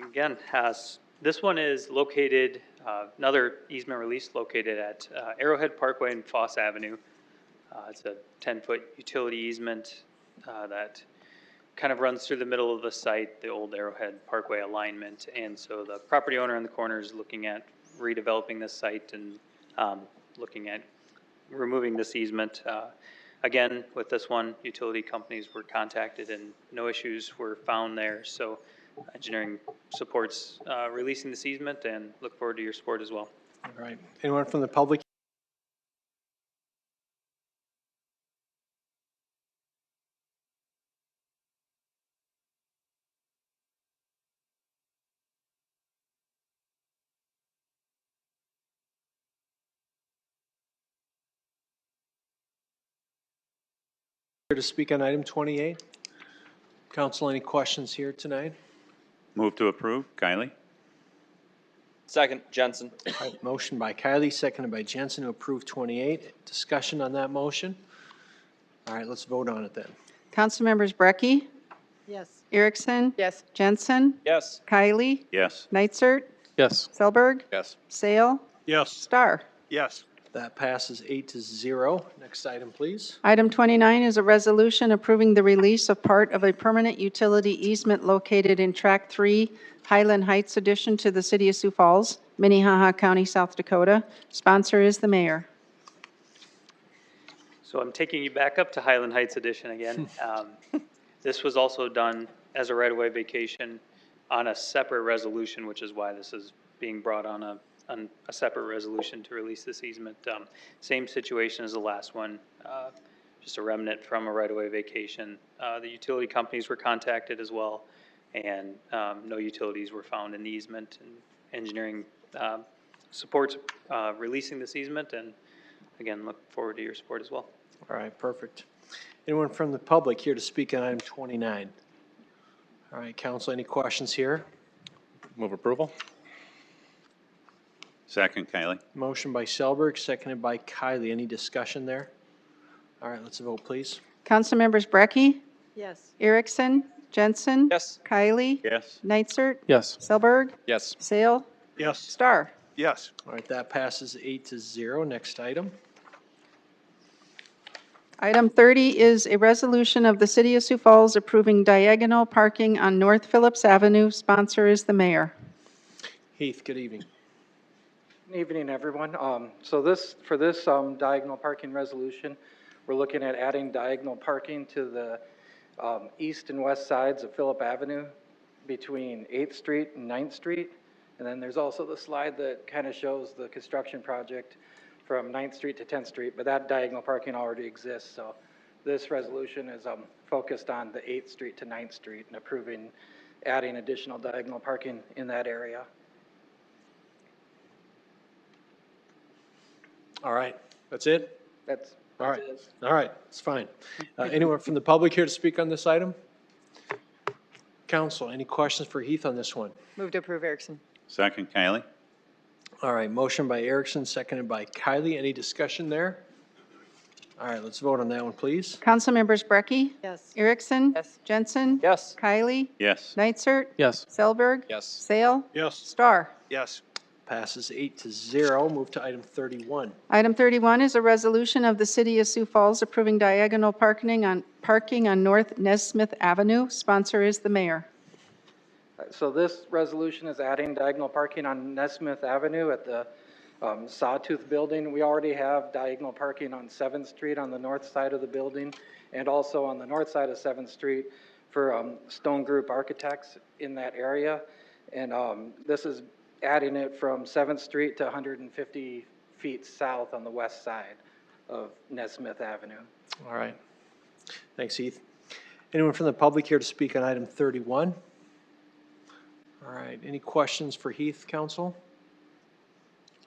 Again, this one is located, another easement release located at Arrowhead Parkway and Foss Avenue. It's a 10-foot utility easement that kind of runs through the middle of the site, the old Arrowhead Parkway alignment. And so the property owner in the corner is looking at redeveloping this site and looking at removing this easement. Again, with this one, utility companies were contacted and no issues were found there. So engineering supports releasing this easement and look forward to your support as well. All right. Anyone from the public? Here to speak on item 28? Council, any questions here tonight? Move to approve. Kylie? Second, Jensen. All right, motion by Kylie, seconded by Jensen to approve 28. Discussion on that motion? All right, let's vote on it then. Councilmembers Brackey, Yes. Erickson, Yes. Jensen, Yes. Kylie, Yes. Nitzert, Yes. Selberg, Yes. Sale, Yes. Star. Yes. That passes 8-0. Next item, please. Item 29 is a resolution approving the release of part of a permanent utility easement located in Track 3, Highland Heights Addition, to the City of Sioux Falls, Minnehaha County, South Dakota. Sponsor is the mayor. So I'm taking you back up to Highland Heights Edition again. This was also done as a right-of-way vacation on a separate resolution, which is why this is being brought on a separate resolution to release this easement. Same situation as the last one, just a remnant from a right-of-way vacation. The utility companies were contacted as well, and no utilities were found in the easement. And engineering supports releasing this easement, and again, look forward to your support as well. All right, perfect. Anyone from the public here to speak on item 29? All right, council, any questions here? Move approval? Second, Kylie? Motion by Selberg, seconded by Kylie. Any discussion there? All right, let's vote, please. Councilmembers Brackey, Yes. Erickson, Jensen, Yes. Kylie, Yes. Nitzert, Yes. Selberg, Yes. Sale, Yes. Star. Yes. All right, that passes 8-0. Next item. Item 30 is a resolution of the City of Sioux Falls approving diagonal parking on North Phillips Avenue. Sponsor is the mayor. Heath, good evening. Good evening, everyone. For this diagonal parking resolution, we're looking at adding diagonal parking to the east and west sides of Phillip Avenue between 8th Street and 9th Street. And then there's also the slide that kind of shows the construction project from 9th Street to 10th Street, but that diagonal parking already exists. So this resolution is focused on the 8th Street to 9th Street and approving adding additional diagonal parking in that area. All right, that's it? That's All right, it. all right, it's fine. Anyone from the public here to speak on this item? Council, any questions for Heath on this one? Move to approve, Erickson. Second, Kylie? All right, motion by Erickson, seconded by Kylie. Any discussion there? All right, let's vote on that one, please. Councilmembers Brackey, Yes. Erickson, Yes. Jensen, Yes. Kylie, Yes. Nitzert, Yes. Selberg, Yes. Sale, Yes. Star. Yes. Passes 8-0. Move to item 31. Item 31 is a resolution of the City of Sioux Falls approving diagonal parking on North Nesmith Avenue. Sponsor is the mayor. So this resolution is adding diagonal parking on Nesmith Avenue at the Sawtooth Building. We already have diagonal parking on 7th Street on the north side of the building and also on the north side of 7th Street for Stone Group Architects in that area. And this is adding it from 7th Street to 150 feet south on the west side of Nesmith Avenue. All right. Thanks, Heath. Anyone from the public here to speak on item 31? All right, any questions for Heath, council?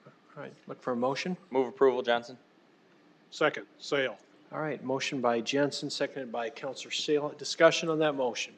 All right, look for a motion. Move approval, Jensen. Second, Sale. All right, motion by Jensen, seconded by Counselor Sale. Discussion on that motion.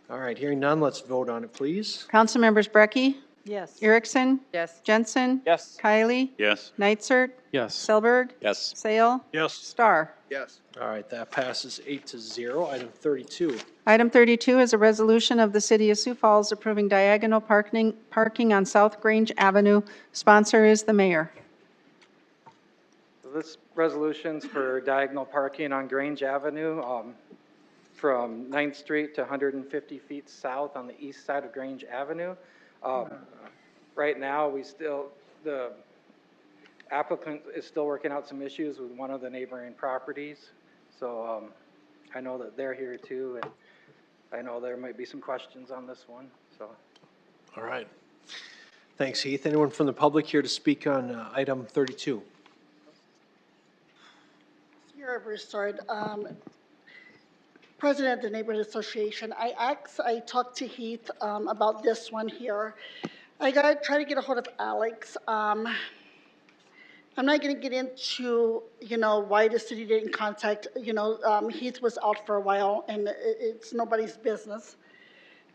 All right, hearing none, let's vote on it, please. Councilmembers Brackey, Yes. Erickson, Yes. Jensen, Yes. Kylie, Yes. Nitzert, Yes. Selberg, Yes. Sale, Yes. Star. Yes. All right, that passes 8-0. Item 32. Item 32 is a resolution of the City of Sioux Falls approving diagonal parking on South Grange Avenue. Sponsor is the mayor. This resolution's for diagonal parking on Grange Avenue, from 9th Street to 150 feet south on the east side of Grange Avenue. Right now, the applicant is still working out some issues with one of the neighboring properties. So, I know that they're here too, and I know there might be some questions on this one, so. All right. Thanks, Heath. Anyone from the public here to speak on item 32? Here, Eversard, President of the Neighborhood Association. I talked to Heath about this one here. I gotta try to get a hold of Alex. I'm not gonna get into, why the city didn't contact, Heath was out for a while and it's nobody's business.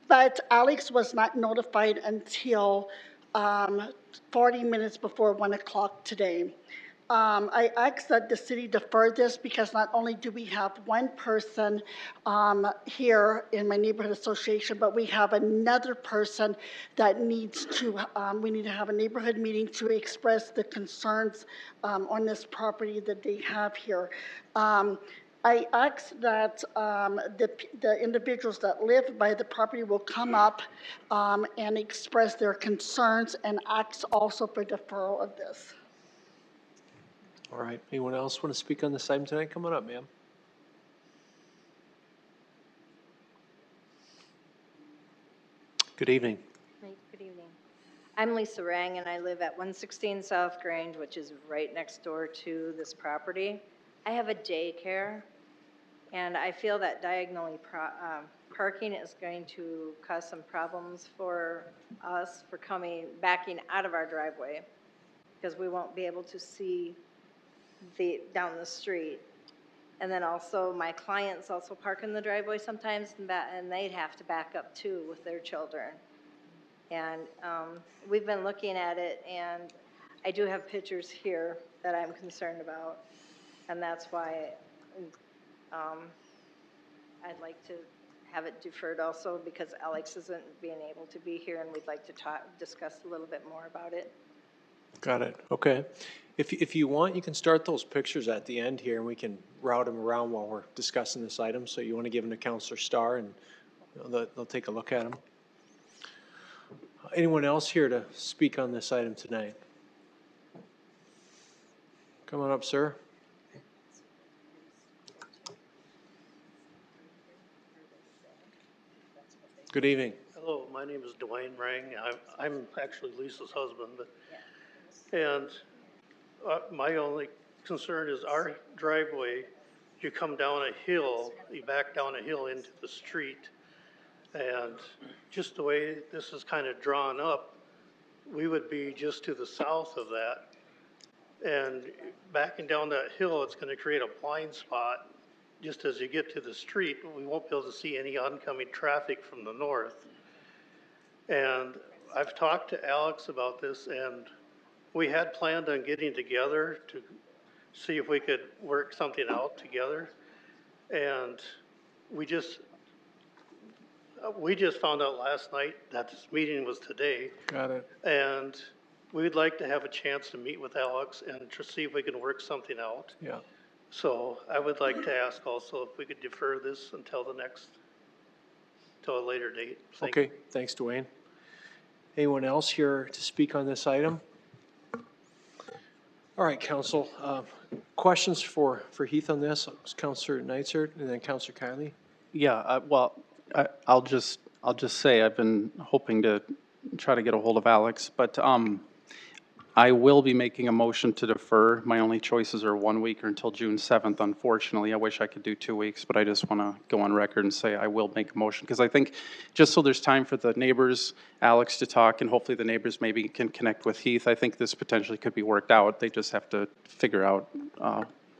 But Alex was not notified until 40 minutes before 1 o'clock today. I asked that the city defer this because not only do we have one person here in my neighborhood association, but we have another person that needs to, we need to have a neighborhood meeting to express the concerns on this property that they have here. I asked that the individuals that live by the property will come up and express their concerns and ask also for deferral of this. All right. Anyone else want to speak on this item tonight? Come on up, ma'am. Good evening. Good evening. I'm Lisa Rang, and I live at 116 South Grange, which is right next door to this property. I have a daycare, and I feel that diagonally parking is going to cause some problems for us for backing out of our driveway, because we won't be able to see down the street. And then also, my clients also park in the driveway sometimes, and they'd have to back up too with their children. And we've been looking at it, and I do have pictures here that I'm concerned about, and that's why I'd like to have it deferred also, because Alex isn't being able to be here, and we'd like to discuss a little bit more about it. Got it. Okay. If you want, you can start those pictures at the end here, and we can route them around while we're discussing this item. So you want to give them to Counselor Starr, and they'll take a look at them. Anyone else here to speak on this item tonight? Come on up, sir. Good evening. Hello, my name is Dwayne Rang. I'm actually Lisa's husband, and my only concern is our driveway. You come down a hill, you back down a hill into the street, and just the way this is kind of drawn up, we would be just to the south of that. And backing down that hill, it's going to create a blind spot. Just as you get to the street, we won't be able to see any oncoming traffic from the north. And I've talked to Alex about this, and we had planned on getting together to see if we could work something out together. And we just found out last night that this meeting was today. Got it. And we'd like to have a chance to meet with Alex and to see if we can work something out. Yeah. So I would like to ask also if we could defer this until a later date. Thank you. Okay. Thanks, Dwayne. Anyone else here to speak on this item? All right, Council. Questions for Heath on this? Councilor Nitzert and then Councilor Kylie. Yeah, I'll just say I've been hoping to try to get a hold of Alex, but I will be making a motion to defer. My only choices are 1 week or until June 7th, unfortunately. I wish I could do 2 weeks, but I just want to go on record and say I will make a motion. Because I think, just so there's time for the neighbors, Alex, to talk, and hopefully the neighbors maybe can connect with Heath, I think this potentially could be worked out. They just have to figure out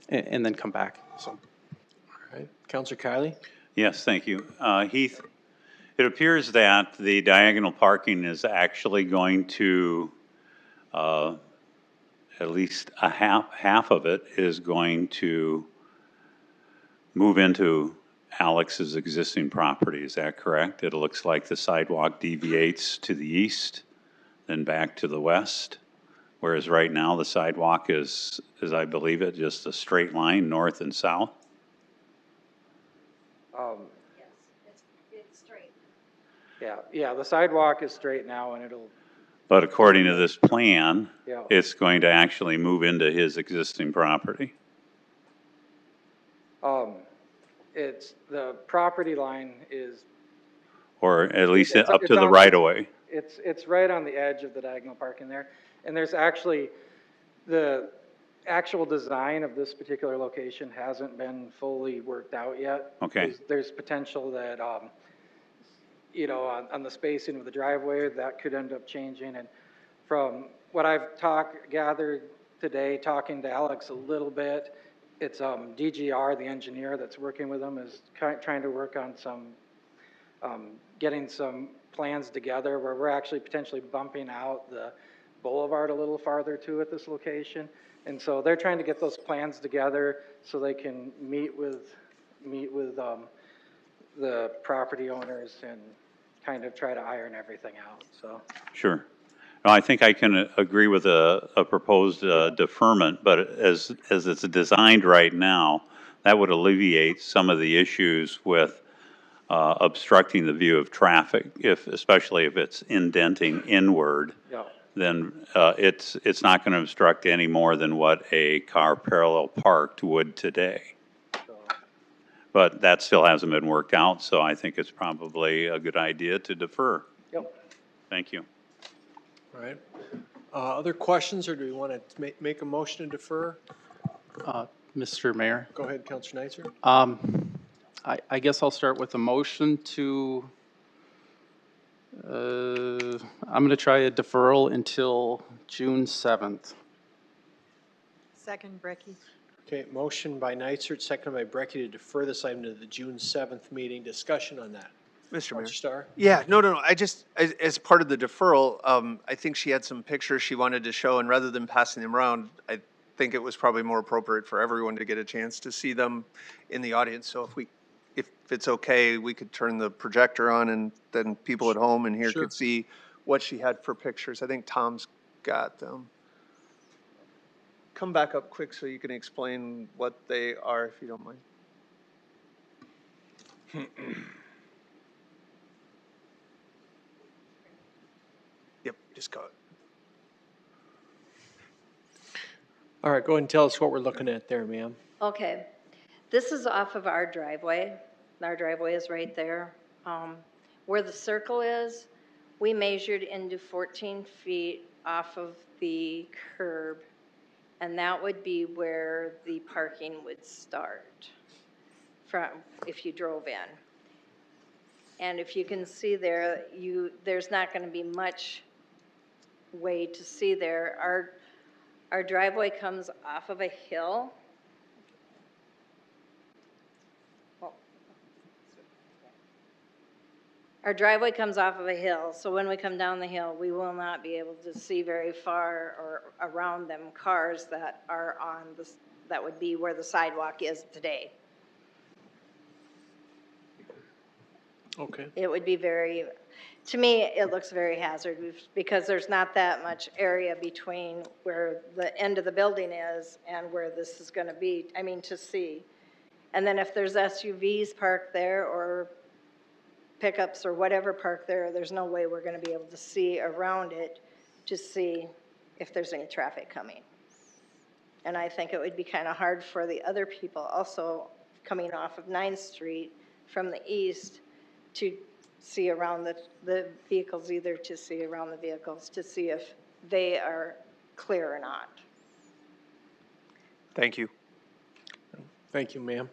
and then come back, so. All right, Counselor Kiley? Yes, thank you. Heath, it appears that the diagonal parking is actually going to, at least a half of it is going to move into Alex's existing property. Is that correct? It looks like the sidewalk deviates to the east, then back to the west, whereas right now the sidewalk is, as I believe it, just a straight line north and south. Yes, it's straight. Yeah, the sidewalk is straight now, and it'll, But according to this plan, Yeah. it's going to actually move into his existing property. it's, the property line is, Or at least It's- up it's to the on- right of way. it's right on the edge of the diagonal parking there. And there's actually, the actual design of this particular location hasn't been fully worked out yet. Okay. There's potential that, you know, on the spacing of the driveway, that could end up changing. And from what I've gathered today, talking to Alex a little bit, it's DGR, the engineer that's working with them, is trying to work on some, getting some plans together where we're actually potentially bumping out the boulevard a little farther too at this location. And so they're trying to get those plans together so they can meet with the property owners and kind of try to iron everything out, so. Sure. No, I think I can agree with a proposed deferment, but as it's designed right now, that would alleviate some of the issues with obstructing the view of traffic, especially if it's indenting inward. Yeah. Then it's not going to obstruct any more than what a car parallel parked would today. But that still hasn't been worked out, so I think it's probably a good idea to defer. Yep. Thank you. All right. Other questions, or do we want to make a motion to defer? Mr. Mayor? Go ahead, Counselor Neitzer. I guess I'll start with a motion to, I'm going to try a deferral until June 7th. Second, Brackey. Okay, motion by Neitzer, seconded by Brackey to defer this item to the June 7th meeting. Discussion on that. Mr. Mayor. Counselor Starr? Yeah, no. I just, as part of the deferral, I think she had some pictures she wanted to show, and rather than passing them around, I think it was probably more appropriate for everyone to get a chance to see them in the audience. So if it's okay, we could turn the projector on, and then people at home and here Sure. could see what she had for pictures. I think Tom's got them. Come back up quick so you can explain what they are, if you don't mind. Yep, just go. All right, go ahead and tell us what we're looking at there, ma'am. Okay, this is off of our driveway. Our driveway is right there. Where the circle is, we measured into 14 feet off of the curb, and that would be where the parking would start from, if you drove in. And if you can see there, there's not going to be much way to see there. Our driveway comes off of a hill. Our driveway comes off of a hill, so when we come down the hill, we will not be able to see very far or around them cars that are on that would be where the sidewalk is today. Okay. It would be to me, it looks very hazardous because there's not that much area between where the end of the building is and where this is going to be, to see. And then if there's SUVs parked there or pickups or whatever parked there, there's no way we're going to be able to see around it to see if there's any traffic coming. And I think it would be kind of hard for the other people also coming off of 9th Street from the east to see around the vehicles, either to see around the vehicles, to see if they are clear or not. Thank you. Thank you, ma'am.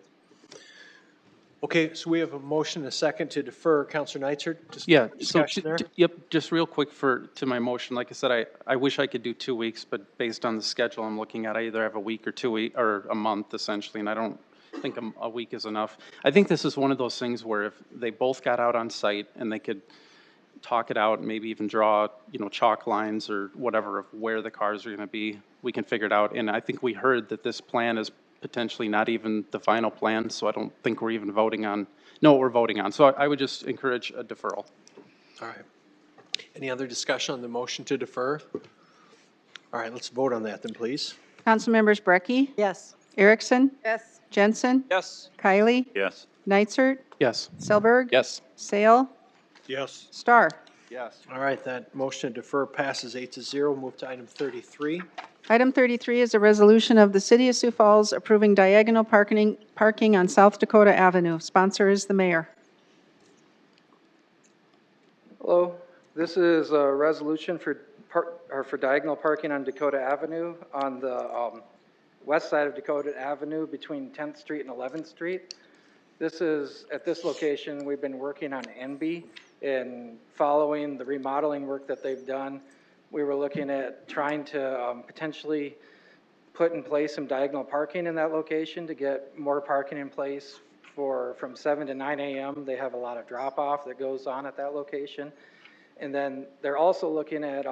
Okay, so we have a motion and a second to defer. Counselor Neitzer, Yeah, so, discussion there? yep, just real quick to my motion, like I said, I wish I could do 2 weeks, but based on the schedule I'm looking at, I either have a week or 2 week, or a month essentially, and I don't think a week is enough. I think this is one of those things where if they both got out on site and they could talk it out, maybe even draw, chalk lines or whatever of where the cars are gonna be, we can figure it out. And I think we heard that this plan is potentially not even the final plan, so I don't think we're even know what we're voting on. So I would just encourage a deferral. All right. Any other discussion on the motion to defer? All right, let's vote on that then, please. Councilmembers Brackey, Yes. Erickson, Yes. Jensen, Yes. Kylie, Yes. Neitzer, Yes. Selberg, Yes. Sale, Yes. Star. Yes. All right, that motion to defer passes 8-0. Move to item 33. Item 33 is a resolution of the City of Sioux Falls approving diagonal parking on South Dakota Avenue. Sponsor is the mayor. Hello, this is a resolution for diagonal parking on Dakota Avenue on the west side of Dakota Avenue between 10th Street and 11th Street. This is, at this location, we've been working on NB and following the remodeling work that they've done. We were looking at trying to potentially put in place some diagonal parking in that location to get more parking in place from 7 to 9 a.m. They have a lot of drop-off that goes on at that location. And then they're also looking at,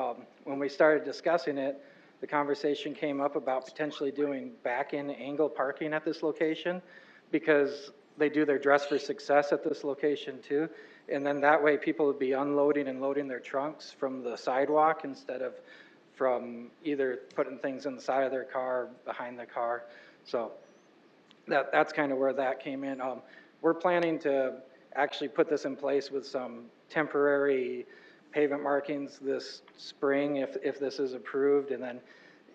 when we started discussing it, the conversation came up about potentially doing back-in angle parking at this location because they do their Dress for Success at this location too. And then that way people would be unloading and loading their trunks from the sidewalk instead of from either putting things in the side of their car, behind the car. So that's kind of where that came in. We're planning to actually put this in place with some temporary pavement markings this spring if this is approved, and then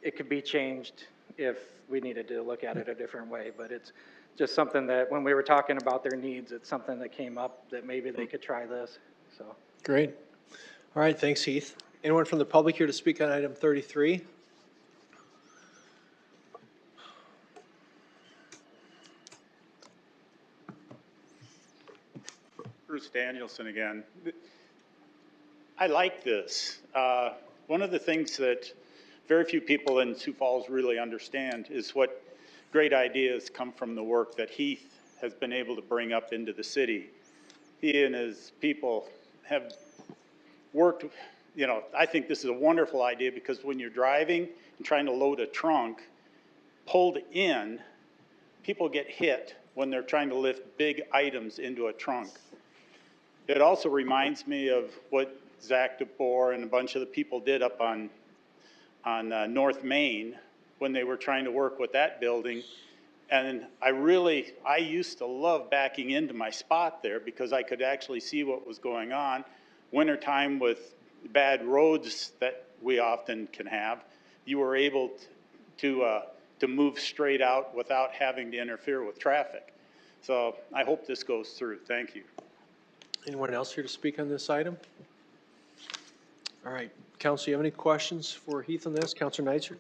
it could be changed if we needed to look at it a different way. But it's just something that when we were talking about their needs, it's something that came up that maybe they could try this. So Great. All right, thanks, Heath. Anyone from the public here to speak on item 33? Bruce Danielson again. I like this. One of the things that very few people in Sioux Falls really understand is what great ideas come from the work that Heath has been able to bring up into the city. He and his people have worked, I think this is a wonderful idea because when you're driving and trying to load a trunk, pulled in, people get hit when they're trying to lift big items into a trunk. It also reminds me of what Zach DeBoer and a bunch of the people did up on North Main when they were trying to work with that building. And I used to love backing into my spot there because I could actually see what was going on. Wintertime with bad roads that we often can have, you were able to move straight out without having to interfere with traffic. So I hope this goes through. Thank you. Anyone else here to speak on this item? All right, Council, you have any questions for Heath on this? Councilor Neitzer?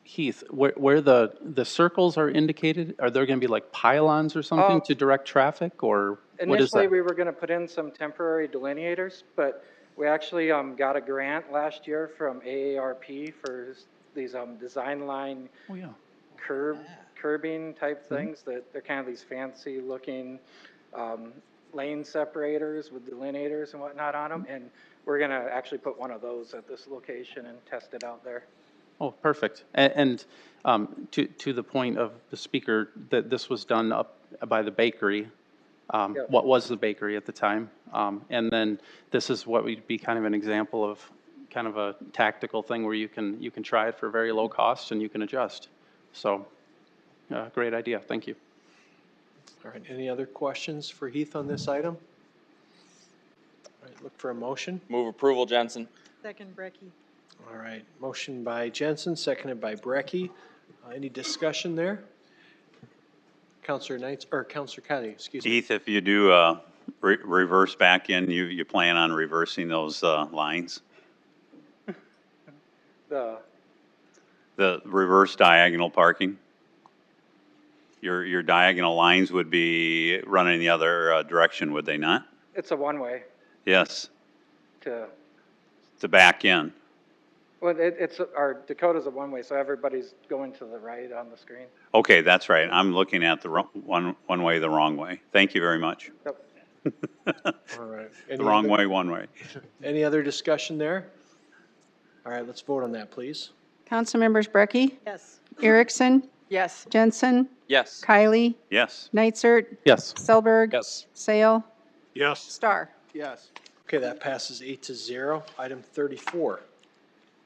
Heath, where the circles are indicated, are there going to be like pylons or something to direct traffic, or what is initially that? we were going to put in some temporary delineators, but we actually got a grant last year from AARP for these design line curbing type things that they're kind of these fancy looking lane separators with delineators and whatnot on them, and we're going to actually put one of those at this location and test it out there. Oh, perfect. And to the point of the speaker, that this was done up by the bakery. Yep. What was the bakery at the time? And then this is what would be kind of an example of kind of a tactical thing where you can try it for very low cost and you can adjust. So, great idea. Thank you. All right, any other questions for Heath on this item? All right, look for a motion. Move approval, Jensen. Second, Brackey. All right, motion by Jensen, seconded by Brackey. Any discussion there? Counselor Kelly, excuse me. Heath, if you do reverse back in, you plan on reversing those lines? The reverse diagonal parking? Your diagonal lines would be running the other direction, would they not? It's a one-way Yes, to, to back in. well, our Dakota's a one-way, so everybody's going to the right on the screen. Okay, that's right. I'm looking at the one way the wrong way. Thank you very much. Yep. All right. The wrong way, one way. Any other discussion there? All right, let's vote on that, please. Councilmembers Brackey, Yes. Erickson, Yes. Jensen, Yes. Kylie, Yes. Nitzert, Yes. Selberg. Yes. Sale, Yes. Star. Yes. Okay, that passes 8-0. Item 34.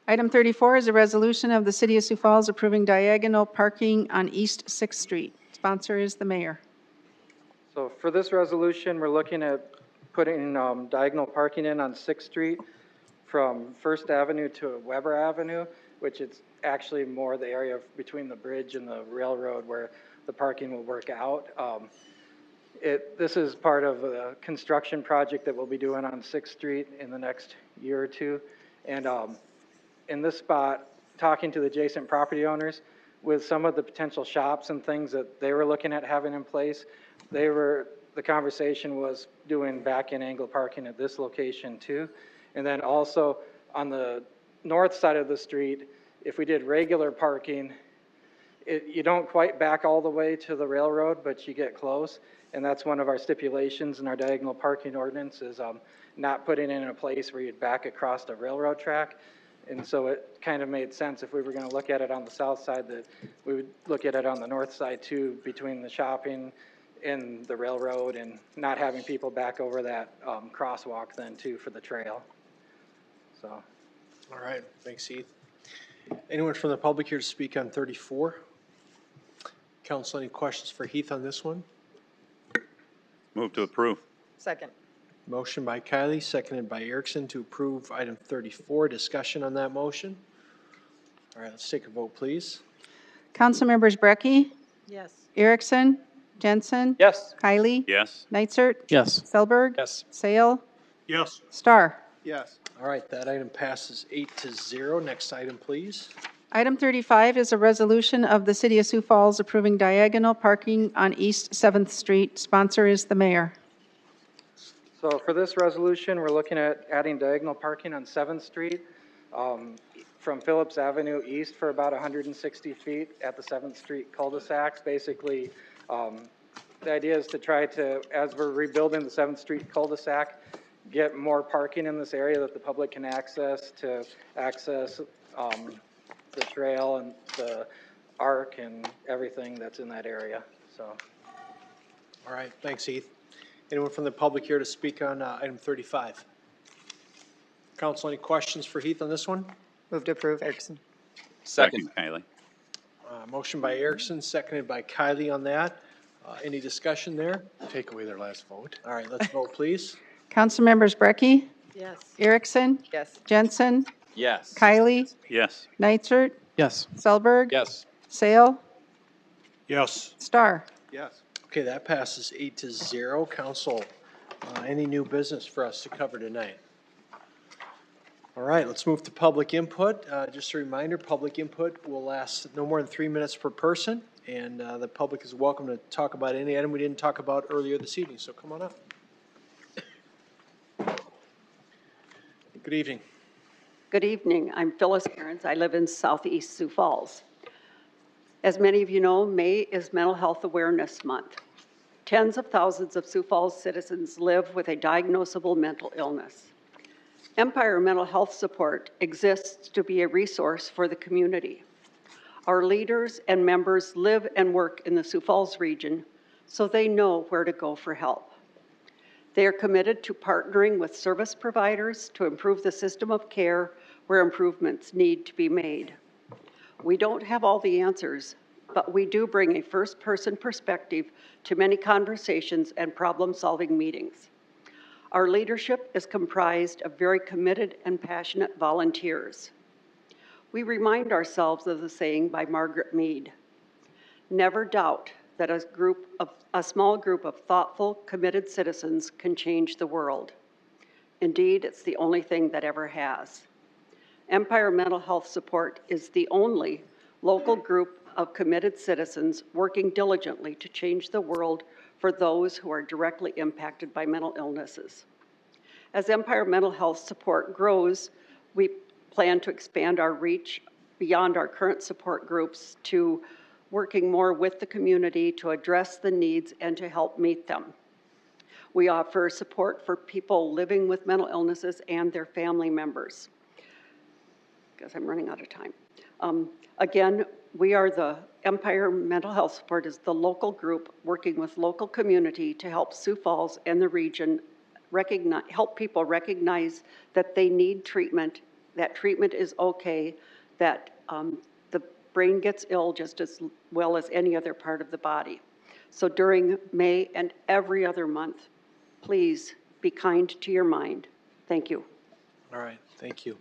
Item 34 is a resolution of the City of Sioux Falls approving diagonal parking on East 6th Street. Sponsor is the mayor. So for this resolution, we're looking at putting diagonal parking in on 6th Street from First Avenue to Weber Avenue, which is actually more the area between the bridge and the railroad where the parking will work out. This is part of a construction project that we'll be doing on 6th Street in the next year or two. And in this spot, talking to the adjacent property owners with some of the potential shops and things that they were looking at having in place, the conversation was doing back-end angle parking at this location too. And then also on the north side of the street, if we did regular parking, you don't quite back all the way to the railroad, but you get close. And that's one of our stipulations in our diagonal parking ordinance is not putting it in a place where you'd back across the railroad track. And so it kind of made sense if we were going to look at it on the south side that we would look at it on the north side too, between the shopping and the railroad and not having people back over that crosswalk then too for the trail. So. All right, thanks, Heath. Anyone from the public here to speak on 34? Council, any questions for Heath on this one? Move to approve. Second. Motion by Kylie, seconded by Erickson to approve item 34. Discussion on that motion? All right, let's take a vote, please. Councilmembers Brackey, Yes. Erickson, Jensen. Yes. Kylie. Yes. Nitzert. Yes. Selberg. Yes. Sale, Yes. Star. Yes. All right, that item passes 8-0. Next item, please. Item 35 is a resolution of the City of Sioux Falls approving diagonal parking on East 7th Street. Sponsor is the mayor. So for this resolution, we're looking at adding diagonal parking on 7th Street from Phillips Avenue east for about 160 feet at the 7th Street cul-de-sacs. Basically, the idea is to try to, as we're rebuilding the 7th Street cul-de-sac, get more parking in this area that the public can access to access the trail and the arc and everything that's in that area. So. All right, thanks, Heath. Anyone from the public here to speak on item 35? Council, any questions for Heath on this one? Move to approve, Erickson. Second, Kylie. Motion by Erickson, seconded by Kylie on that. Any discussion there? Take away their last vote. All right, let's vote, please. Councilmembers Brackey, Yes. Erickson, Yes. Jensen, Yes. Kylie, Yes. Nitzert, Yes. Selberg. Yes. Sale, Yes. Star. Yes. Okay, that passes 8-0. Council, any new business for us to cover tonight? All right, let's move to public input. Just a reminder, public input will last no more than 3 minutes per person, and the public is welcome to talk about any item we didn't talk about earlier this evening, so come on up. Good evening. Good evening. I'm Phyllis Ahrens. I live in southeast Sioux Falls. As many of you know, May is Mental Health Awareness Month. Tens of thousands of Sioux Falls citizens live with a diagnosable mental illness. Empire Mental Health Support exists to be a resource for the community. Our leaders and members live and work in the Sioux Falls region, so they know where to go for help. They are committed to partnering with service providers to improve the system of care where improvements need to be made. We don't have all the answers, but we do bring a first-person perspective to many conversations and problem-solving meetings. Our leadership is comprised of very committed and passionate volunteers. We remind ourselves of the saying by Margaret Mead, "Never doubt that a small group of thoughtful, committed citizens can change the world. Indeed, it's the only thing that ever has." Empire Mental Health Support is the only local group of committed citizens working diligently to change the world for those who are directly impacted by mental illnesses. As Empire Mental Health support grows, we plan to expand our reach beyond our current support groups to working more with the community to address the needs and to help meet them. We offer support for people living with mental illnesses and their family members. Because I'm running out of time. Again, we are the Empire Mental Health Support is the local group working with local community to help Sioux Falls and the region help people recognize that they need treatment, that treatment is okay, that the brain gets ill just as well as any other part of the body. So during May and every other month, please be kind to your mind. Thank you. All right, thank you.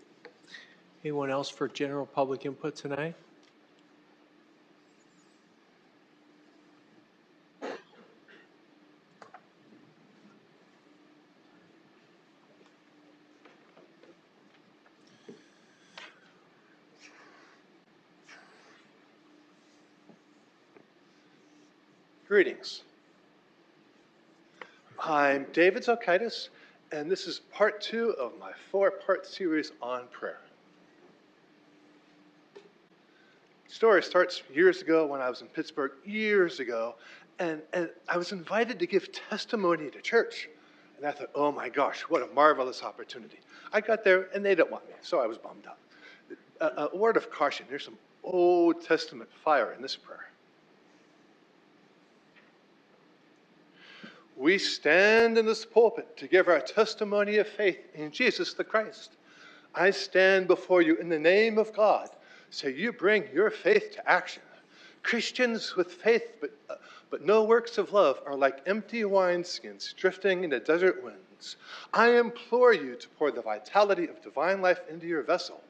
Anyone else for general public input tonight? Greetings. I'm David Zokaitis, and this is part 2 of my 4-part series on prayer. The story starts years ago when I was in Pittsburgh, years ago, and I was invited to give testimony at a church. And I thought, oh my gosh, what a marvelous opportunity. I got there, and they didn't want me, so I was bummed out. A word of caution, there's some Old Testament fire in this prayer. We stand in this pulpit to give our testimony of faith in Jesus the Christ. I stand before you in the name of God, so you bring your faith to action. Christians with faith but no works of love are like empty wineskins drifting in the desert winds. I implore you to pour the vitality of divine life into your vessel.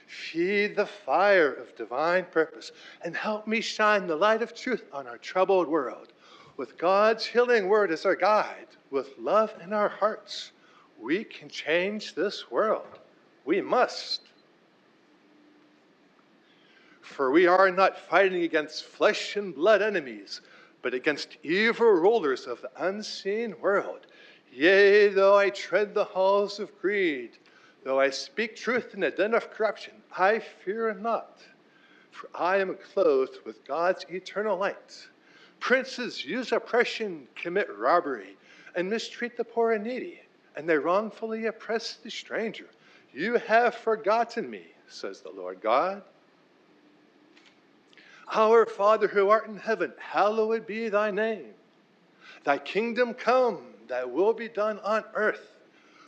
Feed the fire of divine purpose and help me shine the light of truth on our troubled world. With God's healing word as our guide, with love in our hearts, we can change this world. We must. For we are not fighting against flesh and blood enemies, but against evil rulers of the unseen world. Yea, though I tread the halls of greed, though I speak truth in the den of corruption, I fear not, for I am clothed with God's eternal light. Princes use oppression, commit robbery, and mistreat the poor and needy, and they wrongfully oppress the stranger. You have forgotten me, says the Lord God. Our Father who art in heaven, hallowed be thy name. Thy kingdom come, thy will be done on earth.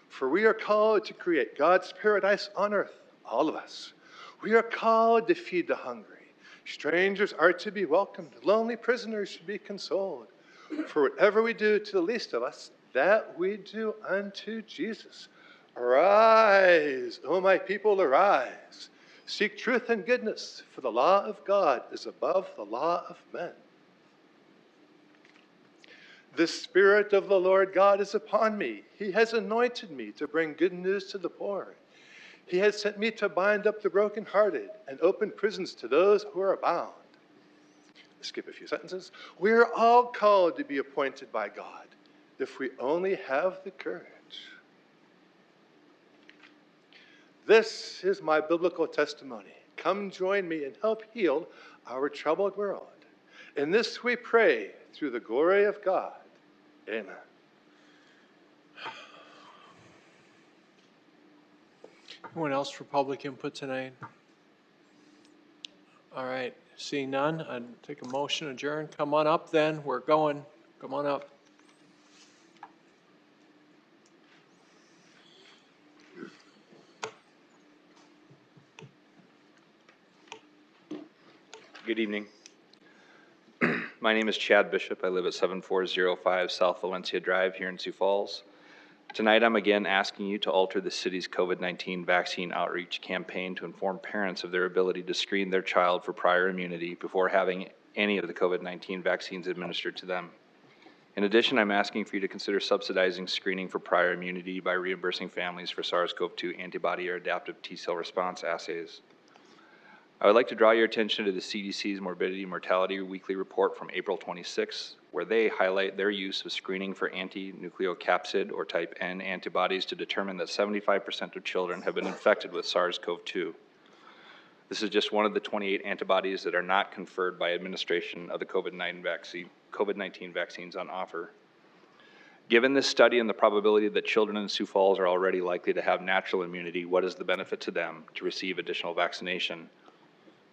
For we are called to create God's paradise on earth, all of us. We are called to feed the hungry. Strangers are to be welcomed. Lonely prisoners should be consoled. For whatever we do to the least of us, that we do unto Jesus. Arise, O my people, arise. Seek truth and goodness, for the law of God is above the law of men. The Spirit of the Lord God is upon me. He has anointed me to bring good news to the poor. He has sent me to bind up the brokenhearted and open prisons to those who are bound. Skip a few sentences. We are all called to be appointed by God if we only have the courage. This is my biblical testimony. Come join me and help heal our troubled world. In this we pray through the glory of God. Amen. Anyone else for public input tonight? All right, seeing none, I'd take a motion to adjourn. Come on up then, we're going. Come on up. Good evening. My name is Chad Bishop. I live at 7405 South Valencia Drive here in Sioux Falls. Tonight, I'm again asking you to alter the city's COVID-19 vaccine outreach campaign to inform parents of their ability to screen their child for prior immunity before having any of the COVID-19 vaccines administered to them. In addition, I'm asking for you to consider subsidizing screening for prior immunity by reimbursing families for SARS-CoV-2 antibody or adaptive T-cell response assays. I would like to draw your attention to the CDC's Morbidity and Mortality Weekly Report from April 26, where they highlight their use of screening for anti-nucleocapsid or type N antibodies to determine that 75% of children have been infected with SARS-CoV-2. This is just one of the 28 antibodies that are not conferred by administration of the COVID-19 vaccines on offer. Given this study and the probability that children in Sioux Falls are already likely to have natural immunity, what is the benefit to them to receive additional vaccination?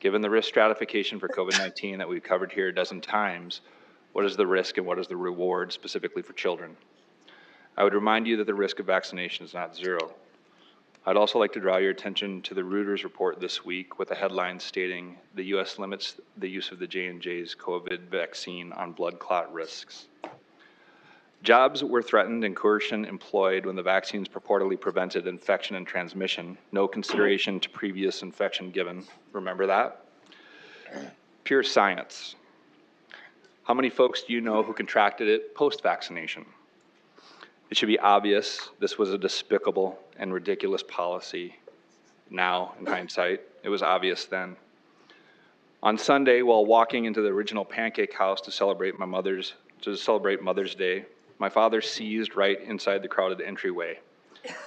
Given the risk stratification for COVID-19 that we've covered here a dozen times, what is the risk and what is the reward specifically for children? I would remind you that the risk of vaccination is not zero. I'd also like to draw your attention to the Reuters report this week with a headline stating the U.S. limits the use of the J&J's COVID vaccine on blood clot risks. Jobs were threatened and coercion employed when the vaccines purportedly prevented infection and transmission. No consideration to previous infection given. Remember that? Pure science. How many folks do you know who contracted it post-vaccination? It should be obvious this was a despicable and ridiculous policy. Now, in hindsight, it was obvious then. On Sunday, while walking into the original pancake house to celebrate Mother's Day, my father seized right inside the crowded entryway.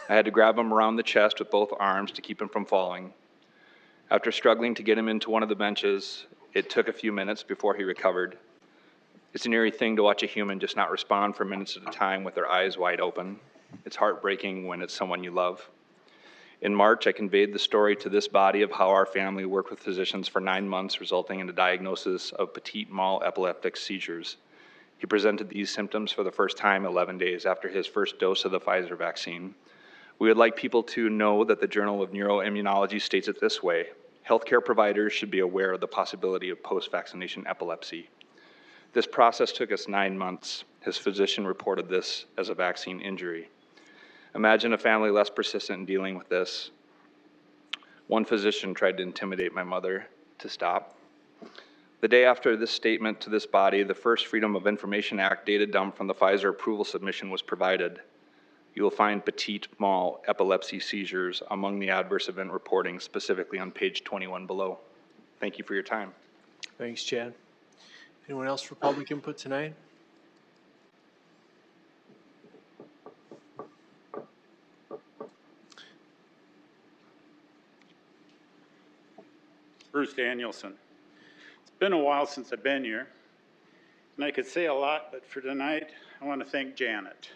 I had to grab him around the chest with both arms to keep him from falling. After struggling to get him into one of the benches, it took a few minutes before he recovered. It's an eerie thing to watch a human just not respond for minutes at a time with their eyes wide open. It's heartbreaking when it's someone you love. In March, I conveyed the story to this body of how our family worked with physicians for 9 months, resulting in a diagnosis of petit mal epileptic seizures. He presented these symptoms for the first time 11 days after his first dose of the Pfizer vaccine. We would like people to know that the Journal of Neuroimmunology states it this way: healthcare providers should be aware of the possibility of post-vaccination epilepsy. This process took us 9 months. His physician reported this as a vaccine injury. Imagine a family less persistent in dealing with this. One physician tried to intimidate my mother to stop. The day after this statement to this body, the first Freedom of Information Act data dump from the Pfizer approval submission was provided. You will find petit mal epilepsy seizures among the adverse event reporting, specifically on page 21 below. Thank you for your time. Thanks, Chad. Anyone else for public input tonight? Bruce Danielson. It's been a while since I've been here, and I could say a lot, but for tonight, I want to thank Janet.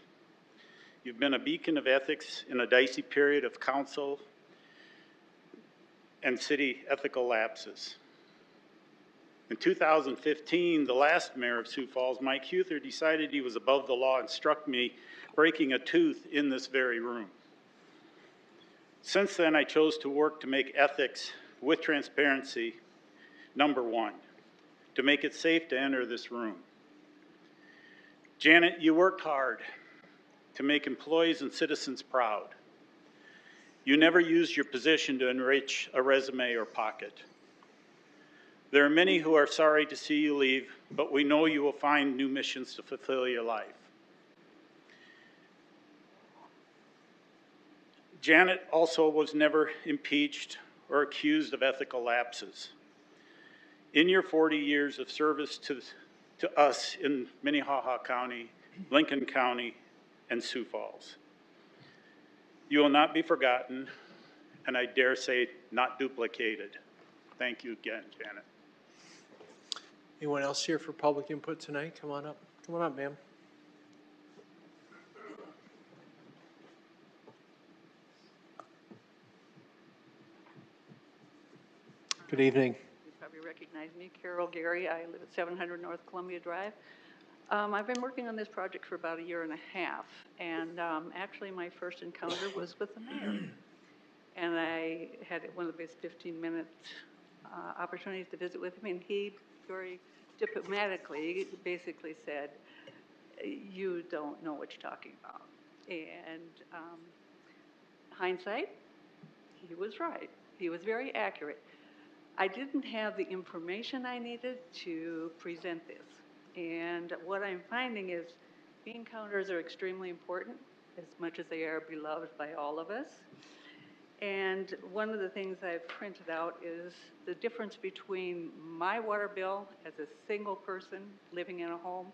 You've been a beacon of ethics in a dicey period of council and city ethical lapses. In 2015, the last mayor of Sioux Falls, Mike Huther, decided he was above the law and struck me breaking a tooth in this very room. Since then, I chose to work to make ethics with transparency number one, to make it safe to enter this room. Janet, you worked hard to make employees and citizens proud. You never used your position to enrich a resume or pocket. There are many who are sorry to see you leave, but we know you will find new missions to fulfill your life. Janet also was never impeached or accused of ethical lapses. In your 40 years of service to us in Minnehaha County, Lincoln County, and Sioux Falls, you will not be forgotten, and I dare say not duplicated. Thank you again, Janet. Anyone else here for public input tonight? Come on up. Come on up, ma'am. Good evening. You probably recognize me, Carol Gary. I live at 700 North Columbia Drive. I've been working on this project for about 1.5 years, and actually my first encounter was with the mayor. And I had one of these 15-minute opportunities to visit with him, and he very diplomatically basically said, you don't know what you're talking about. And hindsight, he was right. He was very accurate. I didn't have the information I needed to present this. And what I'm finding is bean counters are extremely important, as much as they are beloved by all of us. And one of the things I've printed out is the difference between my water bill as a single person living in a home,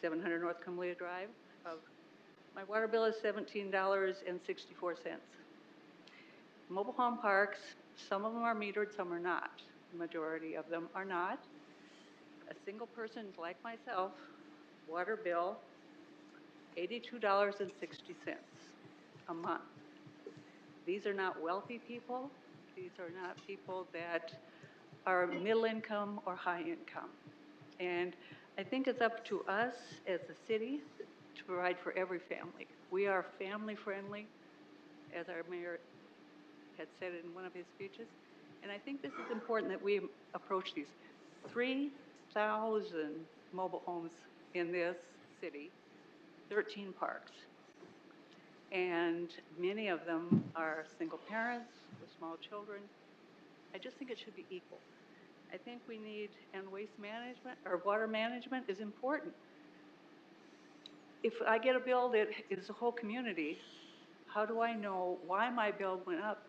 700 North Cumberland Drive. My water bill is $17.64. Mobile home parks, some of them are metered, some are not. The majority of them are not. A single person like myself, water bill, $82.60 a month. These are not wealthy people. These are not people that are middle income or high income. And I think it's up to us as a city to provide for every family. We are family friendly, as our mayor had said in one of his speeches. And I think this is important that we approach these 3,000 mobile homes in this city, 13 parks. And many of them are single parents with small children. I just think it should be equal. I think we need, and waste management or water management is important. If I get a bill that is the whole community, how do I know why my bill went up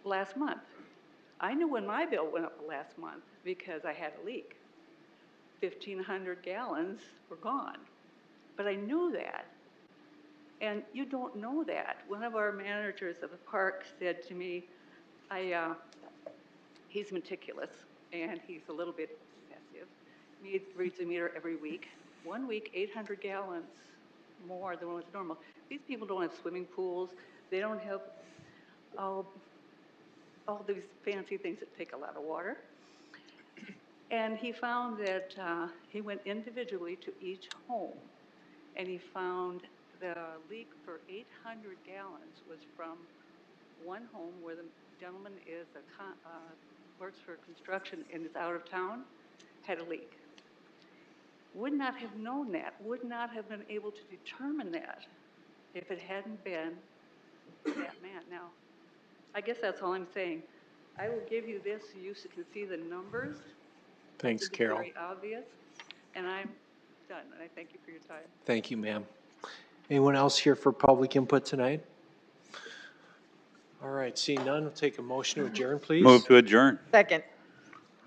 last month? I knew when my bill went up last month because I had a leak. 1,500 gallons were gone, but I knew that. And you don't know that. One of our managers of the park said to me, he's meticulous and he's a little bit obsessive. He reads a meter every week. 1 week, 800 gallons more than what's normal. These people don't have swimming pools. They don't have all these fancy things that take a lot of water. And he found that he went individually to each home, and he found the leak for 800 gallons was from one home where the gentleman is works for construction and is out of town, had a leak. Would not have known that, would not have been able to determine that if it hadn't been that man. Now, I guess that's all I'm saying. I will give you this so you can see the numbers. Thanks, It's Carol. very obvious, and I'm done, and I thank you for your time. Thank you, ma'am. Anyone else here for public input tonight? All right, seeing none, we'll take a motion to adjourn, please. Move to adjourn. Second.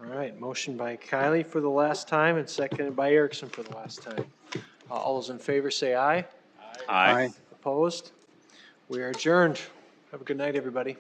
All right, motion by Kylie for the last time and seconded by Erickson for the last time. All those in favor say aye. Aye. Opposed? We are adjourned. Have a good night, everybody.